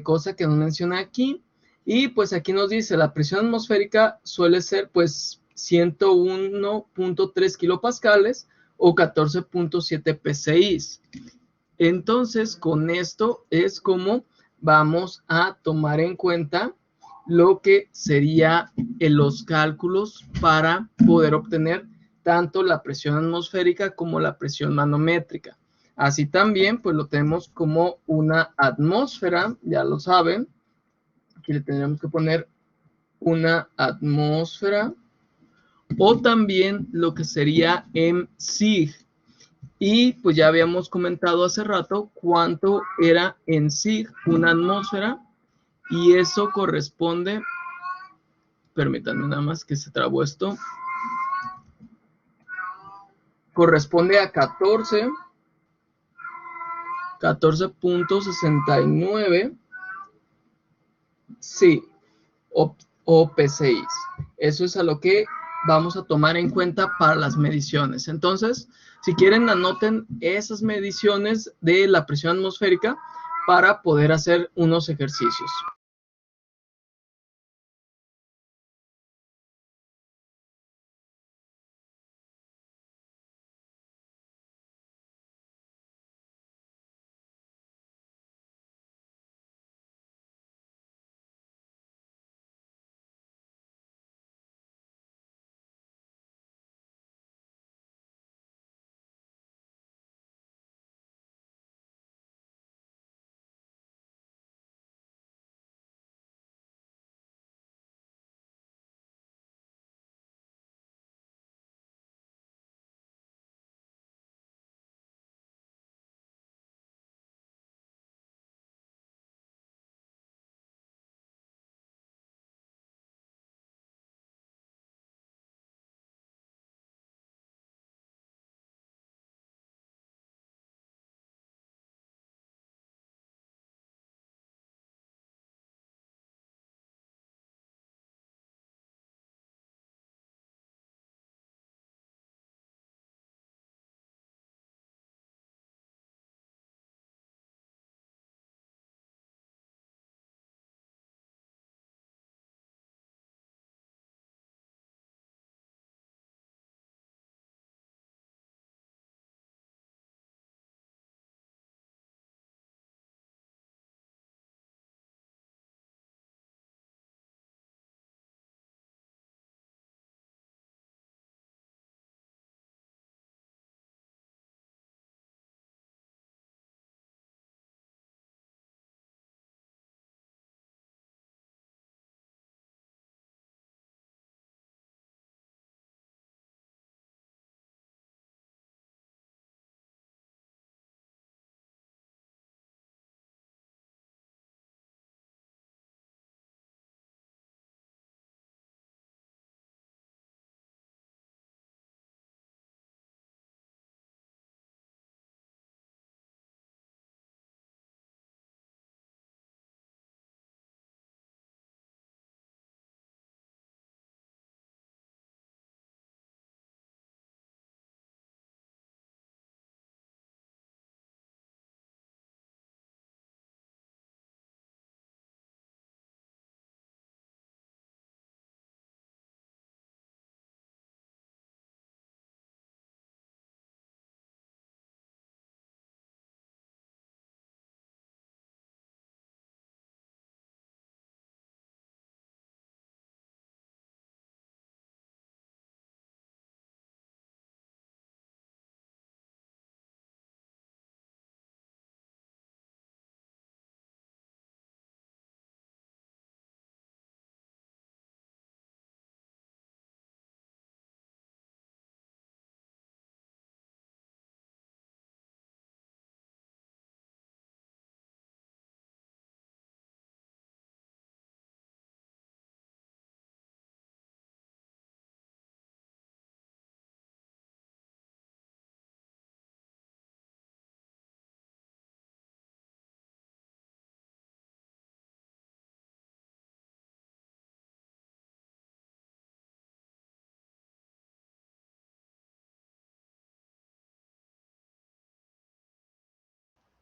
cosa que nos menciona aquí. Y pues aquí nos dice, la presión atmosférica suele ser pues 101.3 kilopascales o 14.7 psi. Entonces, con esto es como vamos a tomar en cuenta lo que sería en los cálculos para poder obtener tanto la presión atmosférica como la presión manométrica. Así también, pues lo tenemos como una atmósfera, ya lo saben. Aquí le tendremos que poner una atmósfera, o también lo que sería en SIG. Y pues ya habíamos comentado hace rato cuánto era en SIG una atmósfera, y eso corresponde, permítanme nada más que se trabó esto, corresponde a 14.69, sí, o PCIs. Eso es a lo que vamos a tomar en cuenta para las mediciones. Entonces, si quieren, anoten esas mediciones de la presión atmosférica para poder hacer unos ejercicios.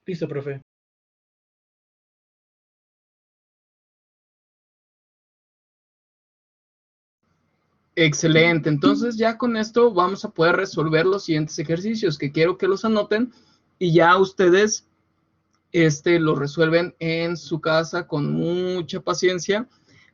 Listo, profe. Excelente, entonces ya con esto vamos a poder resolver los siguientes ejercicios que quiero que los anoten y ya ustedes lo resuelven en su casa con mucha paciencia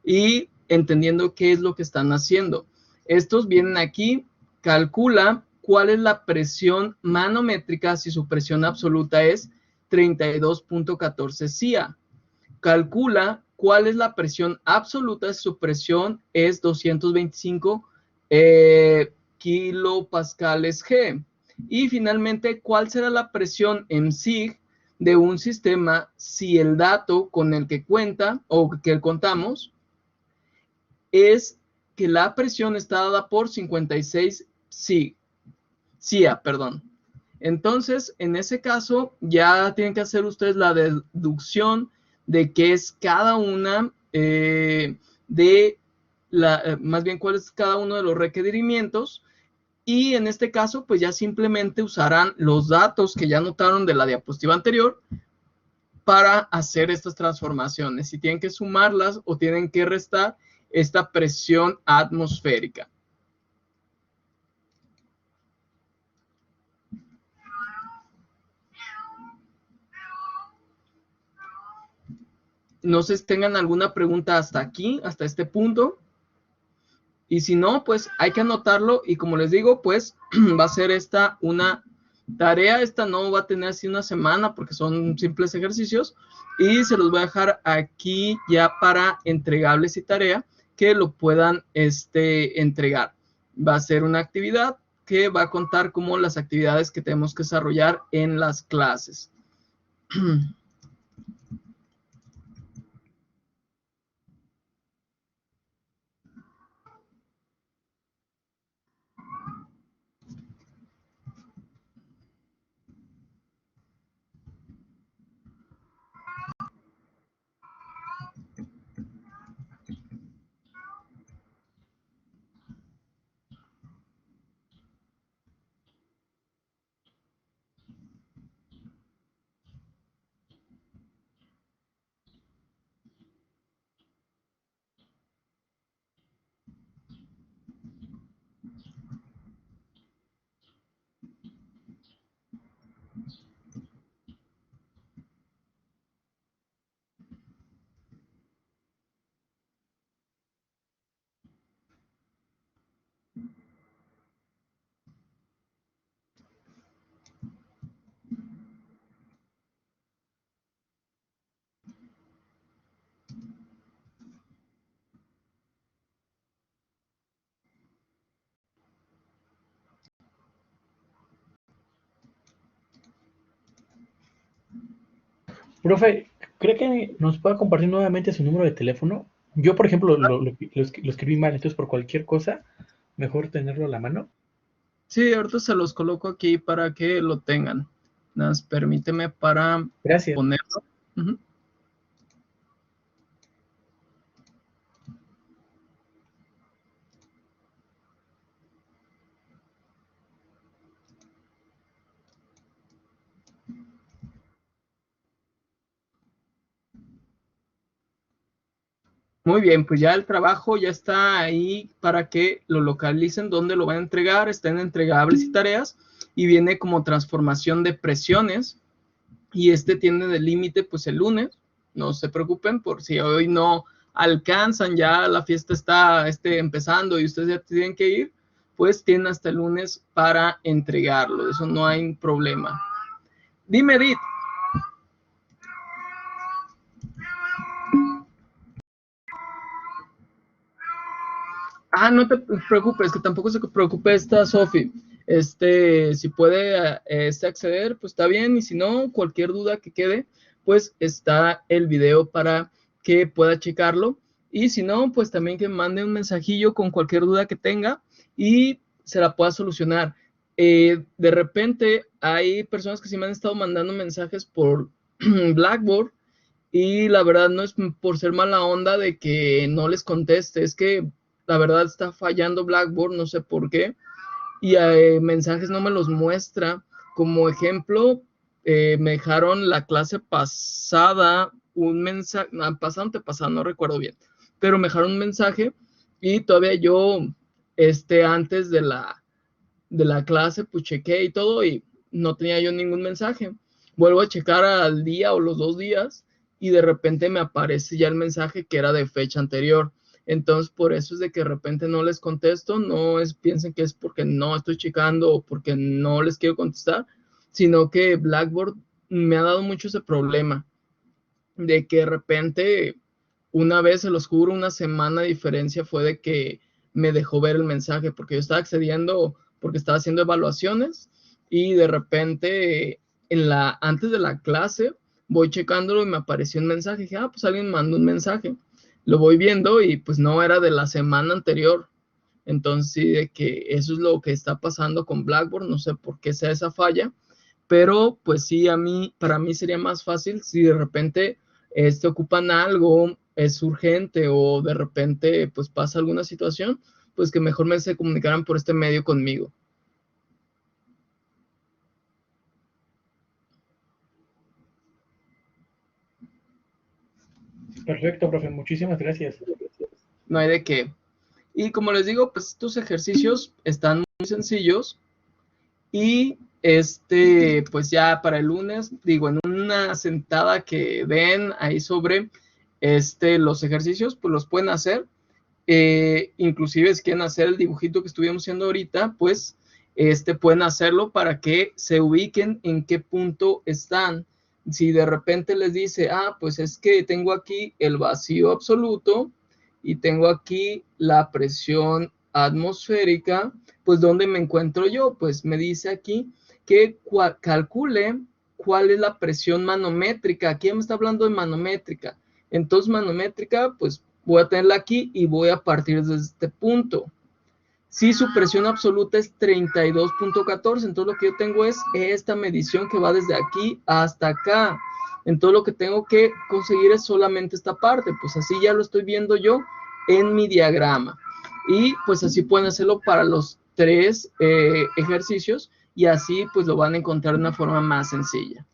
y entendiendo qué es lo que están haciendo. Estos vienen aquí, calcula cuál es la presión manométrica si su presión absoluta es 32.14 CIA. Calcula cuál es la presión absoluta si su presión es 225 kilopascales G. Y finalmente, ¿cuál será la presión en SIG de un sistema si el dato con el que cuenta o que contamos es que la presión está dada por 56 CIA, perdón. Entonces, en ese caso, ya tienen que hacer ustedes la deducción de qué es cada una más bien cuál es cada uno de los requerimientos. Y en este caso, pues ya simplemente usarán los datos que ya notaron de la diapositiva anterior para hacer estas transformaciones. Si tienen que sumarlas o tienen que restar esta presión atmosférica. No sé si tengan alguna pregunta hasta aquí, hasta este punto. Y si no, pues hay que anotarlo y como les digo, pues va a ser esta una tarea. Esta no va a tener así una semana porque son simples ejercicios y se los voy a dejar aquí ya para entregables y tarea que lo puedan entregar. Va a ser una actividad que va a contar como las actividades que tenemos que desarrollar en las clases. Profe, ¿cree que nos pueda compartir nuevamente su número de teléfono? Yo, por ejemplo, lo escribí mal, entonces por cualquier cosa, mejor tenerlo a la mano. Sí, ahorita se los coloco aquí para que lo tengan. Nada más permíteme para Gracias. ponerlo. Uh-huh. Muy bien, pues ya el trabajo ya está ahí para que lo localicen, dónde lo van a entregar, está en entregables y tareas, y viene como transformación de presiones, y tiene de límite pues el lunes, no se preocupen por si hoy no alcanzan, ya la fiesta está empezando y ustedes ya tienen que ir, pues tienen hasta el lunes para entregarlo, de eso no hay problema. Dime, Edith. Ah, no te preocupes, que tampoco se preocupe esta Sofi. Si puede acceder, pues está bien, y si no, cualquier duda que quede, pues está el video para que pueda checarlo. Y si no, pues también que mande un mensajillo con cualquier duda que tenga y se la pueda solucionar. De repente hay personas que sí me han estado mandando mensajes por Blackboard y la verdad no es por ser mala onda de que no les conteste, es que la verdad está fallando Blackboard, no sé por qué, y mensajes no me los muestra. Como ejemplo, me dejaron la clase pasada un mensaje, pasada, antepasada, no recuerdo bien, pero me dejaron un mensaje y todavía yo, antes de la clase, pues chequé y todo y no tenía yo ningún mensaje. Vuelvo a checar al día o los 2 días y de repente me aparece ya el mensaje que era de fecha anterior. Entonces, por eso es de que de repente no les contesto, no piensen que es porque no estoy checando o porque no les quiero contestar, sino que Blackboard me ha dado mucho ese problema de que de repente, una vez, se los juro, una semana de diferencia fue de que me dejó ver el mensaje, porque yo estaba accediendo, porque estaba haciendo evaluaciones, y de repente, antes de la clase, voy checándolo y me apareció un mensaje. Dije, pues alguien mandó un mensaje. Lo voy viendo y pues no era de la semana anterior. Entonces, sí, de que eso es lo que está pasando con Blackboard, no sé por qué sea esa falla, pero pues sí, para mí sería más fácil si de repente ocupan algo, es urgente o de repente pues pasa alguna situación, pues que mejor se comunicaran por este medio conmigo. Perfecto, profe, muchísimas gracias. No hay de qué. Y como les digo, pues estos ejercicios están muy sencillos y pues ya para el lunes, digo, en una sentada que den ahí sobre los ejercicios, pues los pueden hacer. Inclusive si quieren hacer el dibujito que estuvimos haciendo ahorita, pues pueden hacerlo para que se ubiquen en qué punto están. Si de repente les dice, pues es que tengo aquí el vacío absoluto y tengo aquí la presión atmosférica, pues ¿dónde me encuentro yo? Pues me dice aquí que calcule cuál es la presión manométrica. Aquí me está hablando de manométrica. Entonces, manométrica, pues voy a tenerla aquí y voy a partir desde este punto. Si su presión absoluta es 32.14, entonces lo que yo tengo es esta medición que va desde aquí hasta acá. Entonces lo que tengo que conseguir es solamente esta parte, pues así ya lo estoy viendo yo en mi diagrama. Y pues así pueden hacerlo para los 3 ejercicios y así pues lo van a encontrar de una forma más sencilla.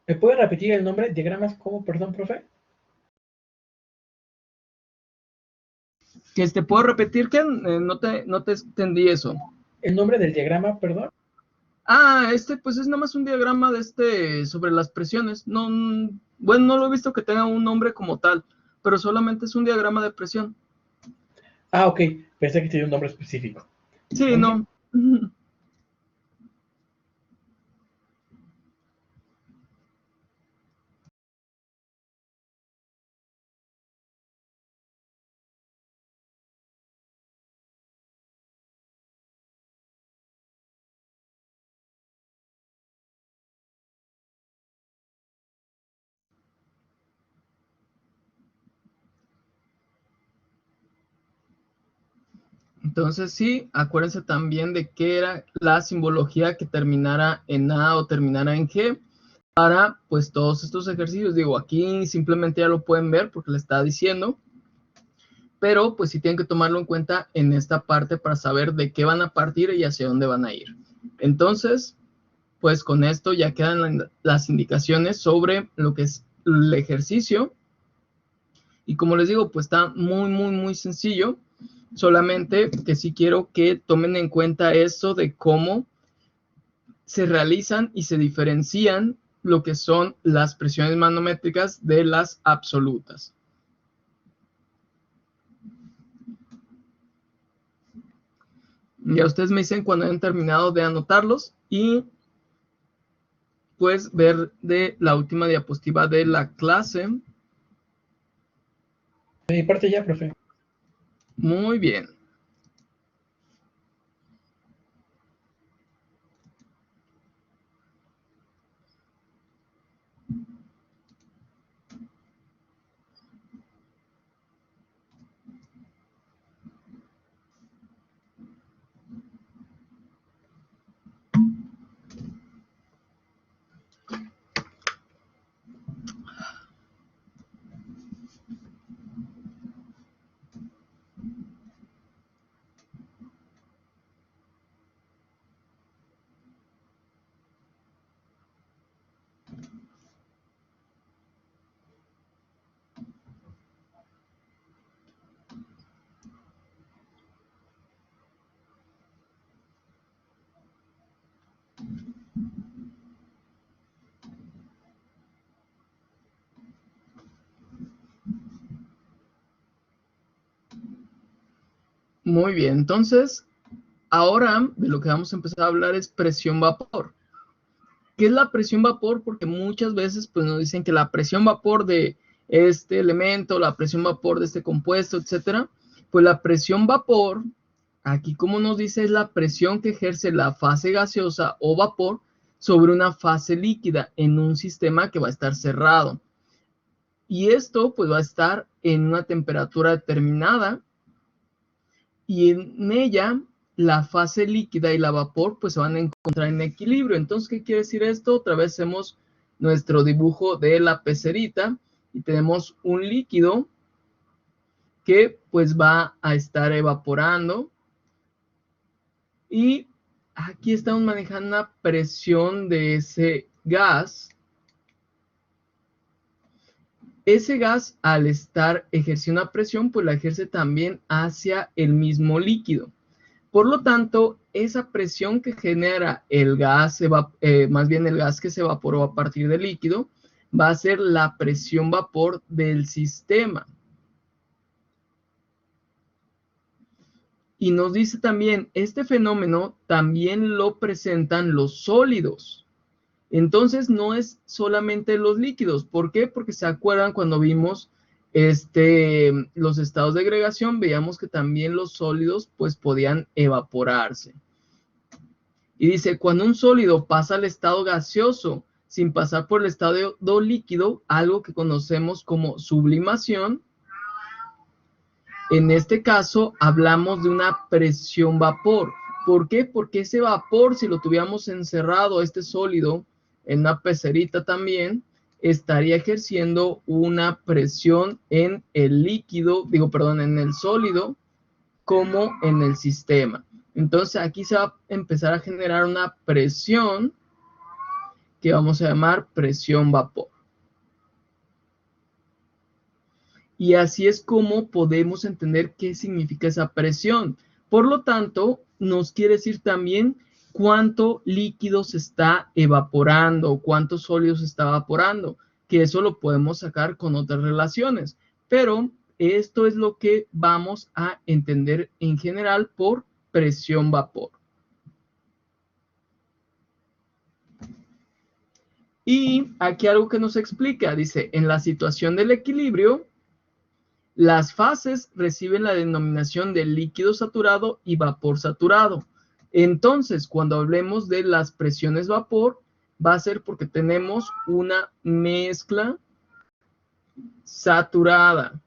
¿Me puede repetir el nombre? ¿Diagramas cómo, perdón, profe? Que puedo repetir que no te entendí eso. ¿El nombre del diagrama, perdón? Pues es nada más un diagrama de sobre las presiones. No, bueno, no lo he visto que tenga un nombre como tal, pero solamente es un diagrama de presión. Ok, pensé que tenía un nombre específico. Sí, no. Entonces sí, acuérdense también de que era la simbología que terminara en A o terminara en G para pues todos estos ejercicios. Digo, aquí simplemente ya lo pueden ver porque le está diciendo, pero pues sí tienen que tomarlo en cuenta en esta parte para saber de qué van a partir y hacia dónde van a ir. Entonces, pues con esto ya quedan las indicaciones sobre lo que es el ejercicio. Y como les digo, pues está muy, muy, muy sencillo. Solamente que sí quiero que tomen en cuenta esto de cómo se realizan y se diferencian lo que son las presiones manométricas de las absolutas. Ya ustedes me dicen cuando hayan terminado de anotarlos y pues ver de la última diapositiva de la clase. De mi parte ya, profe. Muy bien. Muy bien, entonces, ahora de lo que vamos a empezar a hablar es presión vapor. ¿Qué es la presión vapor? Porque muchas veces pues, nos dicen que la presión vapor de este elemento, la presión vapor de este compuesto, etcétera. Pues la presión vapor, aquí como nos dice, es la presión que ejerce la fase gaseosa o vapor sobre una fase líquida en un sistema que va a estar cerrado. Y esto pues va a estar en una temperatura determinada y en ella la fase líquida y la vapor pues se van a encontrar en equilibrio. Entonces, ¿qué quiere decir esto? Otra vez hacemos nuestro dibujo de la pecerita y tenemos un líquido que pues va a estar evaporando y aquí estamos manejando una presión de ese gas. Ese gas, al estar ejerciendo una presión, pues la ejerce también hacia el mismo líquido. Por lo tanto, esa presión que genera el gas, más bien el gas que se evaporó a partir del líquido, va a ser la presión vapor del sistema. Y nos dice también, este fenómeno también lo presentan los sólidos. Entonces no es solamente los líquidos. ¿Por qué? Porque se acuerdan cuando vimos los estados de agregación, veíamos que también los sólidos pues podían evaporarse. Y dice, cuando un sólido pasa al estado gaseoso sin pasar por el estado líquido, algo que conocemos como sublimación, en este caso hablamos de una presión vapor. ¿Por qué? Porque ese vapor, si lo tuviéramos encerrado, este sólido, en una pecerita también, estaría ejerciendo una presión en el líquido, en el sólido, como en el sistema. Entonces aquí se va a empezar a generar una presión que vamos a llamar presión vapor. Y así es como podemos entender qué significa esa presión. Por lo tanto, nos quiere decir también cuánto líquido se está evaporando, cuántos sólidos se está evaporando, que eso lo podemos sacar con otras relaciones. Pero esto es lo que vamos a entender en general por presión vapor. Y aquí algo que nos explica, dice, en la situación del equilibrio, las fases reciben la denominación de líquido saturado y vapor saturado. Entonces, cuando hablemos de las presiones vapor, va a ser porque tenemos una mezcla saturada.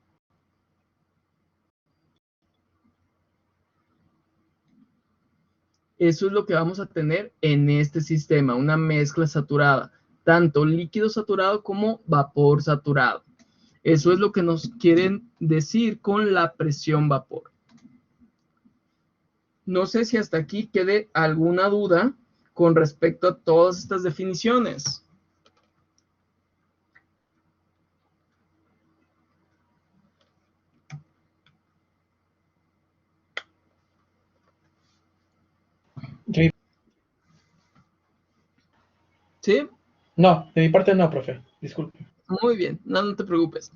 Eso es lo que vamos a tener en este sistema, una mezcla saturada, tanto líquido saturado como vapor saturado. Eso es lo que nos quieren decir con la presión vapor. No sé si hasta aquí quede alguna duda con respecto a todas estas definiciones. ¿Sí? No, de mi parte no, profe. Disculpe. Muy bien, no te preocupes.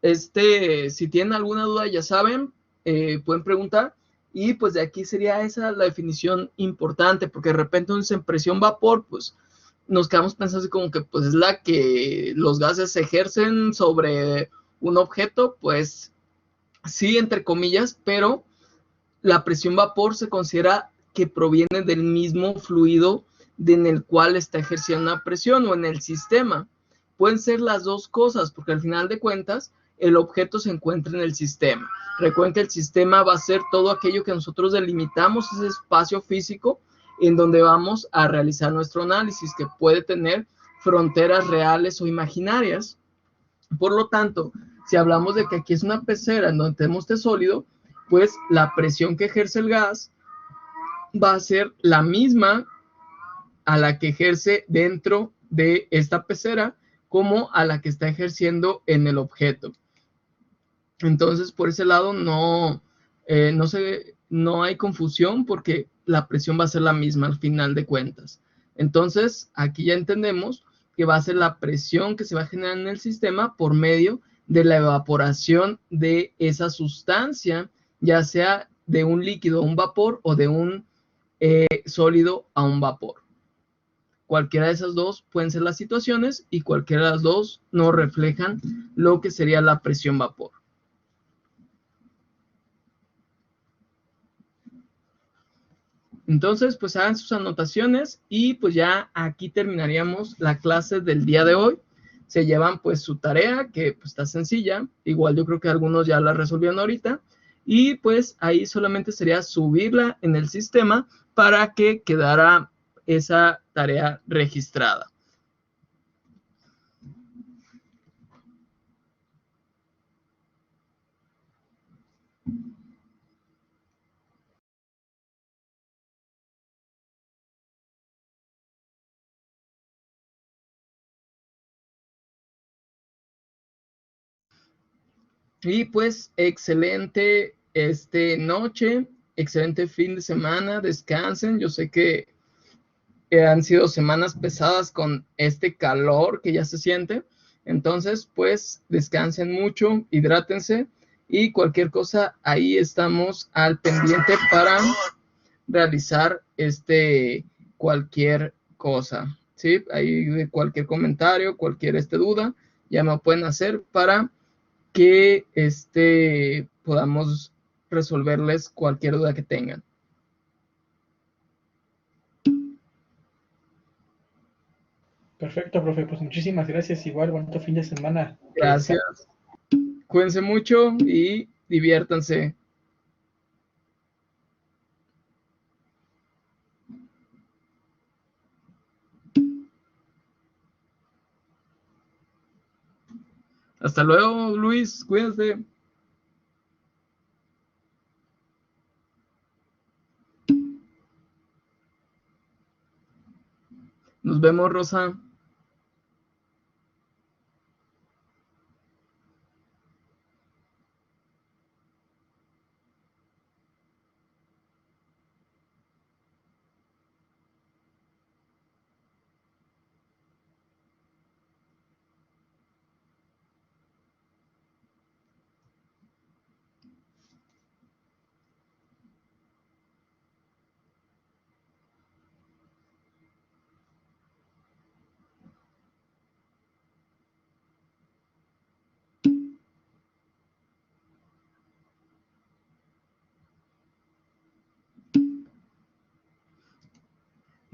Si tienen alguna duda, ya saben, pueden preguntar. Y pues de aquí sería esa la definición importante, porque de repente en presión vapor, pues nos quedamos pensando así como que pues es la que los gases ejercen sobre un objeto, pues sí, entre comillas, pero la presión vapor se considera que proviene del mismo fluido en el cual está ejerciendo una presión o en el sistema. Pueden ser las dos cosas, porque al final de cuentas, el objeto se encuentra en el sistema. Recuerden que el sistema va a ser todo aquello que nosotros delimitamos, ese espacio físico en donde vamos a realizar nuestro análisis, que puede tener fronteras reales o imaginarias. Por lo tanto, si hablamos de que aquí es una pecera en donde tenemos este sólido, pues la presión que ejerce el gas va a ser la misma a la que ejerce dentro de esta pecera como a la que está ejerciendo en el objeto. Entonces, por ese lado no hay confusión porque la presión va a ser la misma al final de cuentas. Entonces, aquí ya entendemos que va a ser la presión que se va a generar en el sistema por medio de la evaporación de esa sustancia, ya sea de un líquido a un vapor o de un sólido a un vapor. Cualquiera de esas dos pueden ser las situaciones y cualquiera de las dos no reflejan lo que sería la presión vapor. Entonces, pues hagan sus anotaciones y pues ya aquí terminaríamos la clase del día de hoy. Se llevan pues su tarea, que pues está sencilla. Igual yo creo que algunos ya la resolvieron ahorita. Y pues ahí solamente sería subirla en el sistema para que quedara esa tarea registrada. Y pues excelente noche, excelente fin de semana, descansen. Yo sé que han sido semanas pesadas con este calor que ya se siente. Entonces, pues descansen mucho, hidrátense y cualquier cosa, ahí estamos al pendiente para realizar cualquier cosa, ¿sí? Ahí de cualquier comentario, cualquier duda, ya me pueden hacer para que podamos resolverles cualquier duda que tengan. Perfecto, profe. Pues muchísimas gracias. Igual, bonito fin de semana. Gracias. Cuídense mucho y diviértanse. Hasta luego, Luis. Cuídense. Nos vemos, Rosa.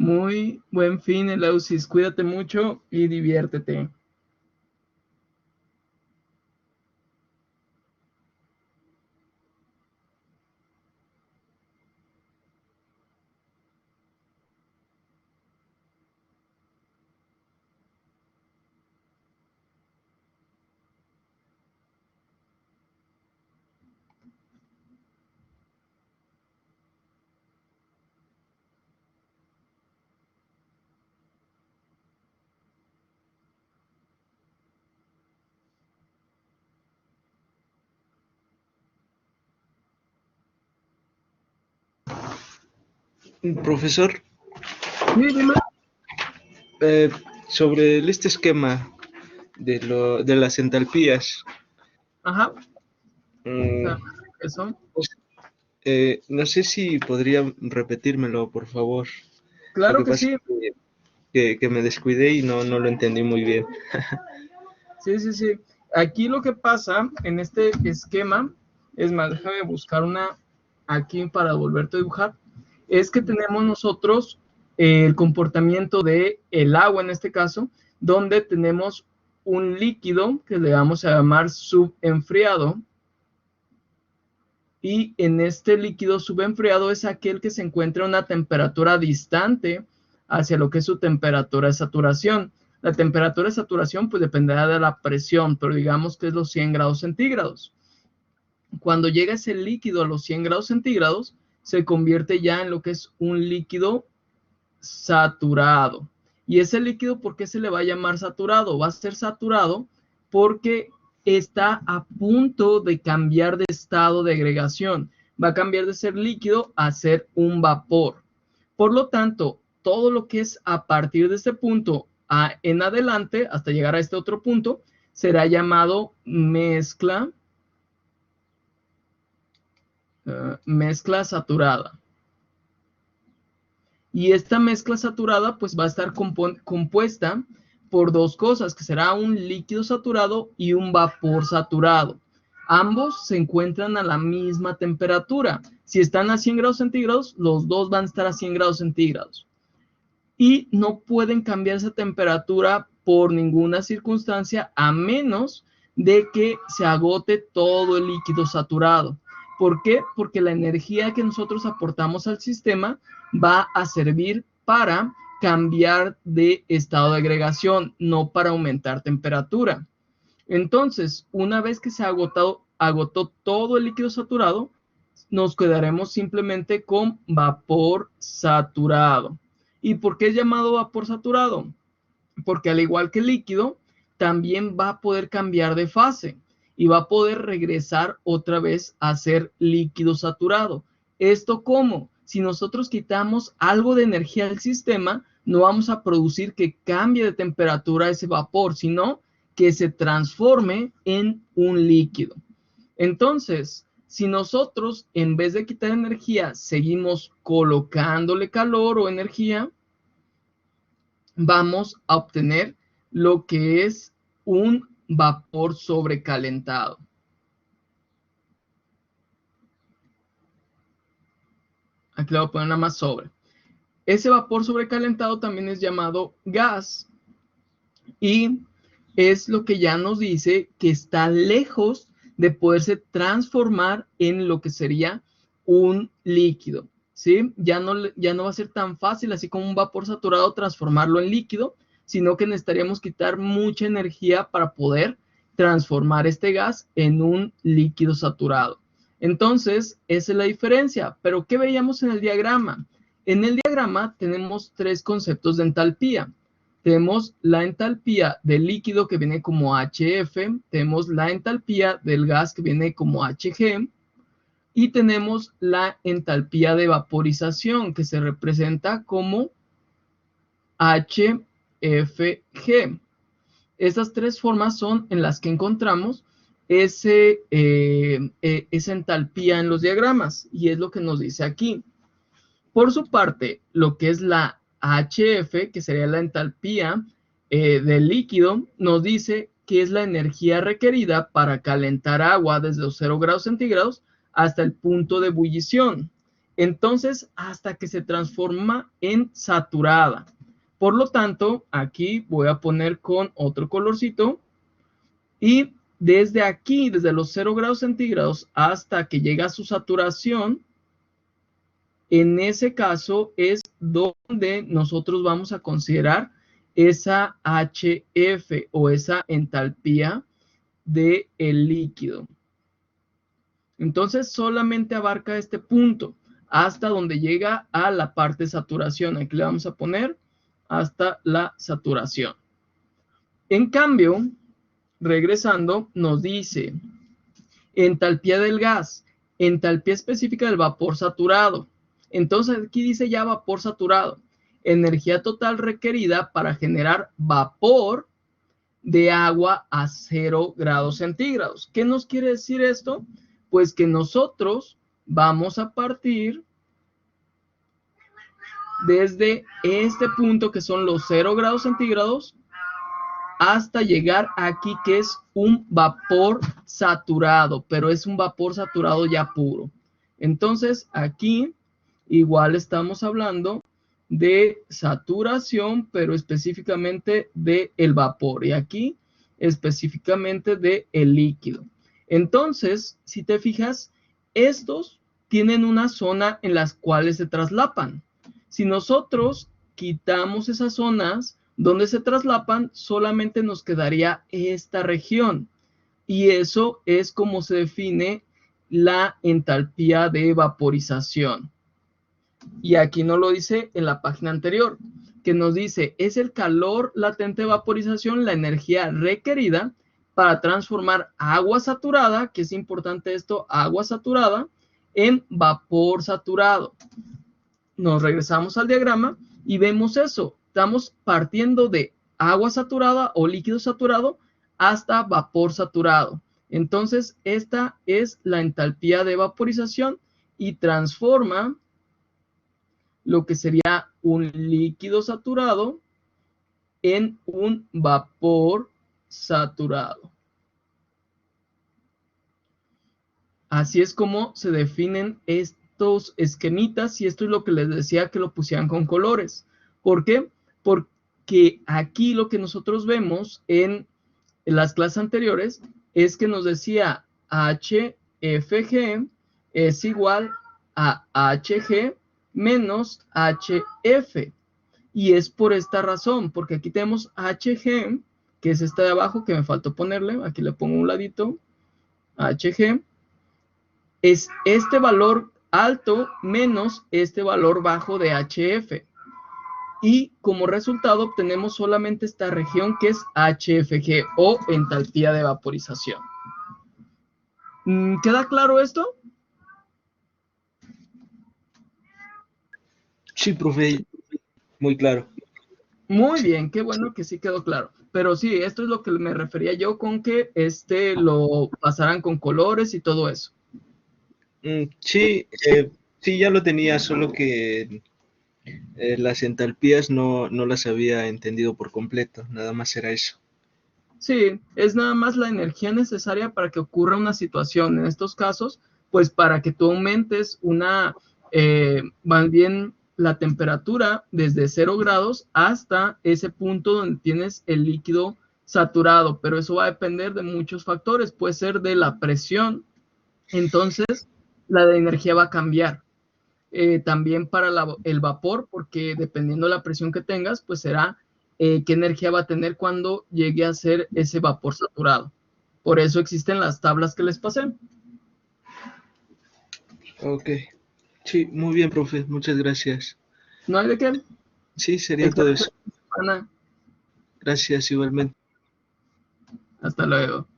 Muy buen fin, Eleusis. Cuídate mucho y diviértete. Profesor, Sí, dime. sobre este esquema de las entalpías, Ajá. mm, Eso. pues, no sé si podría repetírmelo, por favor. Lo Claro que que pasa sí. es que me descuidé y no lo entendí muy bien. Sí, sí, sí. Aquí lo que pasa en este esquema, es más, déjame buscar una aquí para volverte a dibujar, es que tenemos nosotros el comportamiento de el agua en este caso, donde tenemos un líquido que le vamos a llamar subenfriado, y en este líquido subenfriado es aquel que se encuentra a una temperatura distante hacia lo que es su temperatura de saturación. La temperatura de saturación pues dependerá de la presión, pero digamos que es los 100 grados centígrados. Cuando llega ese líquido a los 100 grados centígrados, se convierte ya en lo que es un líquido saturado. Y ese líquido, ¿por qué se le va a llamar saturado? Va a ser saturado porque está a punto de cambiar de estado de agregación. Va a cambiar de ser líquido a ser un vapor. Por lo tanto, todo lo que es a partir de este punto en adelante, hasta llegar a este otro punto, será llamado mezcla mezcla saturada. Y esta mezcla saturada pues va a estar compuesta por dos cosas, que será un líquido saturado y un vapor saturado. Ambos se encuentran a la misma temperatura. Si están a 100 grados centígrados, los dos van a estar a 100 grados centígrados. Y no pueden cambiar esa temperatura por ninguna circunstancia a menos de que se agote todo el líquido saturado. ¿Por qué? Porque la energía que nosotros aportamos al sistema va a servir para cambiar de estado de agregación, no para aumentar temperatura. Entonces, una vez que se agotó todo el líquido saturado, nos quedaremos simplemente con vapor saturado. ¿Y por qué es llamado vapor saturado? Porque al igual que el líquido, también va a poder cambiar de fase y va a poder regresar otra vez a ser líquido saturado. ¿Esto cómo? Si nosotros quitamos algo de energía al sistema, no vamos a producir que cambie de temperatura ese vapor, sino que se transforme en un líquido. Entonces, si nosotros en vez de quitar energía, seguimos colocándole calor o energía, vamos a obtener lo que es un vapor sobrecalentado. Aquí le voy a poner una más sobre. Ese vapor sobrecalentado también es llamado gas y es lo que ya nos dice que está lejos de poderse transformar en lo que sería un líquido, ¿sí? Ya no va a ser tan fácil, así como un vapor saturado, transformarlo en líquido, sino que necesitaríamos quitar mucha energía para poder transformar este gas en un líquido saturado. Entonces, esa es la diferencia. Pero, ¿qué veíamos en el diagrama? En el diagrama tenemos tres conceptos de entalpía. Tenemos la entalpía del líquido que viene como HF, tenemos la entalpía del gas que viene como HG y tenemos la entalpía de vaporización que se representa como HFG. Estas tres formas son en las que encontramos esa entalpía en los diagramas y es lo que nos dice aquí. Por su parte, lo que es la HF, que sería la entalpía del líquido, nos dice que es la energía requerida para calentar agua desde los 0 grados centígrados hasta el punto de ebullición. Entonces, hasta que se transforma en saturada. Por lo tanto, aquí voy a poner con otro colorcito y desde aquí, desde los 0 grados centígrados hasta que llega a su saturación, en ese caso es donde nosotros vamos a considerar esa HF o esa entalpía del líquido. Entonces solamente abarca este punto hasta donde llega a la parte de saturación. Aquí le vamos a poner hasta la saturación. En cambio, regresando, nos dice entalpía del gas, entalpía específica del vapor saturado. Entonces aquí dice ya vapor saturado, energía total requerida para generar vapor de agua a 0 grados centígrados. ¿Qué nos quiere decir esto? Pues que nosotros vamos a partir desde este punto que son los 0 grados centígrados hasta llegar aquí que es un vapor saturado, pero es un vapor saturado ya puro. Entonces aquí igual estamos hablando de saturación, pero específicamente del vapor. Y aquí específicamente del líquido. Entonces, si te fijas, estos tienen una zona en las cuales se traslapan. Si nosotros quitamos esas zonas donde se traslapan, solamente nos quedaría esta región. Y eso es como se define la entalpía de vaporización. Y aquí nos lo dice en la página anterior, que nos dice, es el calor latente de vaporización, la energía requerida para transformar agua saturada, que es importante esto, agua saturada, en vapor saturado. Nos regresamos al diagrama y vemos eso. Estamos partiendo de agua saturada o líquido saturado hasta vapor saturado. Entonces, esta es la entalpía de vaporización y transforma lo que sería un líquido saturado en un vapor saturado. Así es como se definen estos esquemitas, y esto es lo que les decía que lo pusieran con colores. ¿Por qué? Porque aquí lo que nosotros vemos en las clases anteriores es que nos decía HFG es igual a HG menos HF. Y es por esta razón, porque aquí tenemos HG, que es esta de abajo, que me faltó ponerle, aquí le pongo un ladito, HG, es este valor alto menos este valor bajo de HF. Y como resultado obtenemos solamente esta región que es HFG o entalpía de vaporización. ¿Queda claro esto? Sí, profe, muy claro. Muy bien, qué bueno que sí quedó claro. Pero sí, esto es lo que me refería yo con que lo pasaran con colores y todo eso. Sí, sí, ya lo tenía, solo que las entalpías no las había entendido por completo, nada más era eso. Sí, es nada más la energía necesaria para que ocurra una situación. En estos casos, pues para que tú aumentes más bien la temperatura desde 0 grados hasta ese punto donde tienes el líquido saturado, pero eso va a depender de muchos factores, puede ser de la presión, entonces la de energía va a cambiar. También para el vapor, porque dependiendo de la presión que tengas, pues será qué energía va a tener cuando llegue a ser ese vapor saturado. Por eso existen las tablas que les pasé. Ok, sí, muy bien, profe, muchas gracias. No hay de qué. Sí, sería todo eso. Semana. Gracias, igualmente. Hasta luego.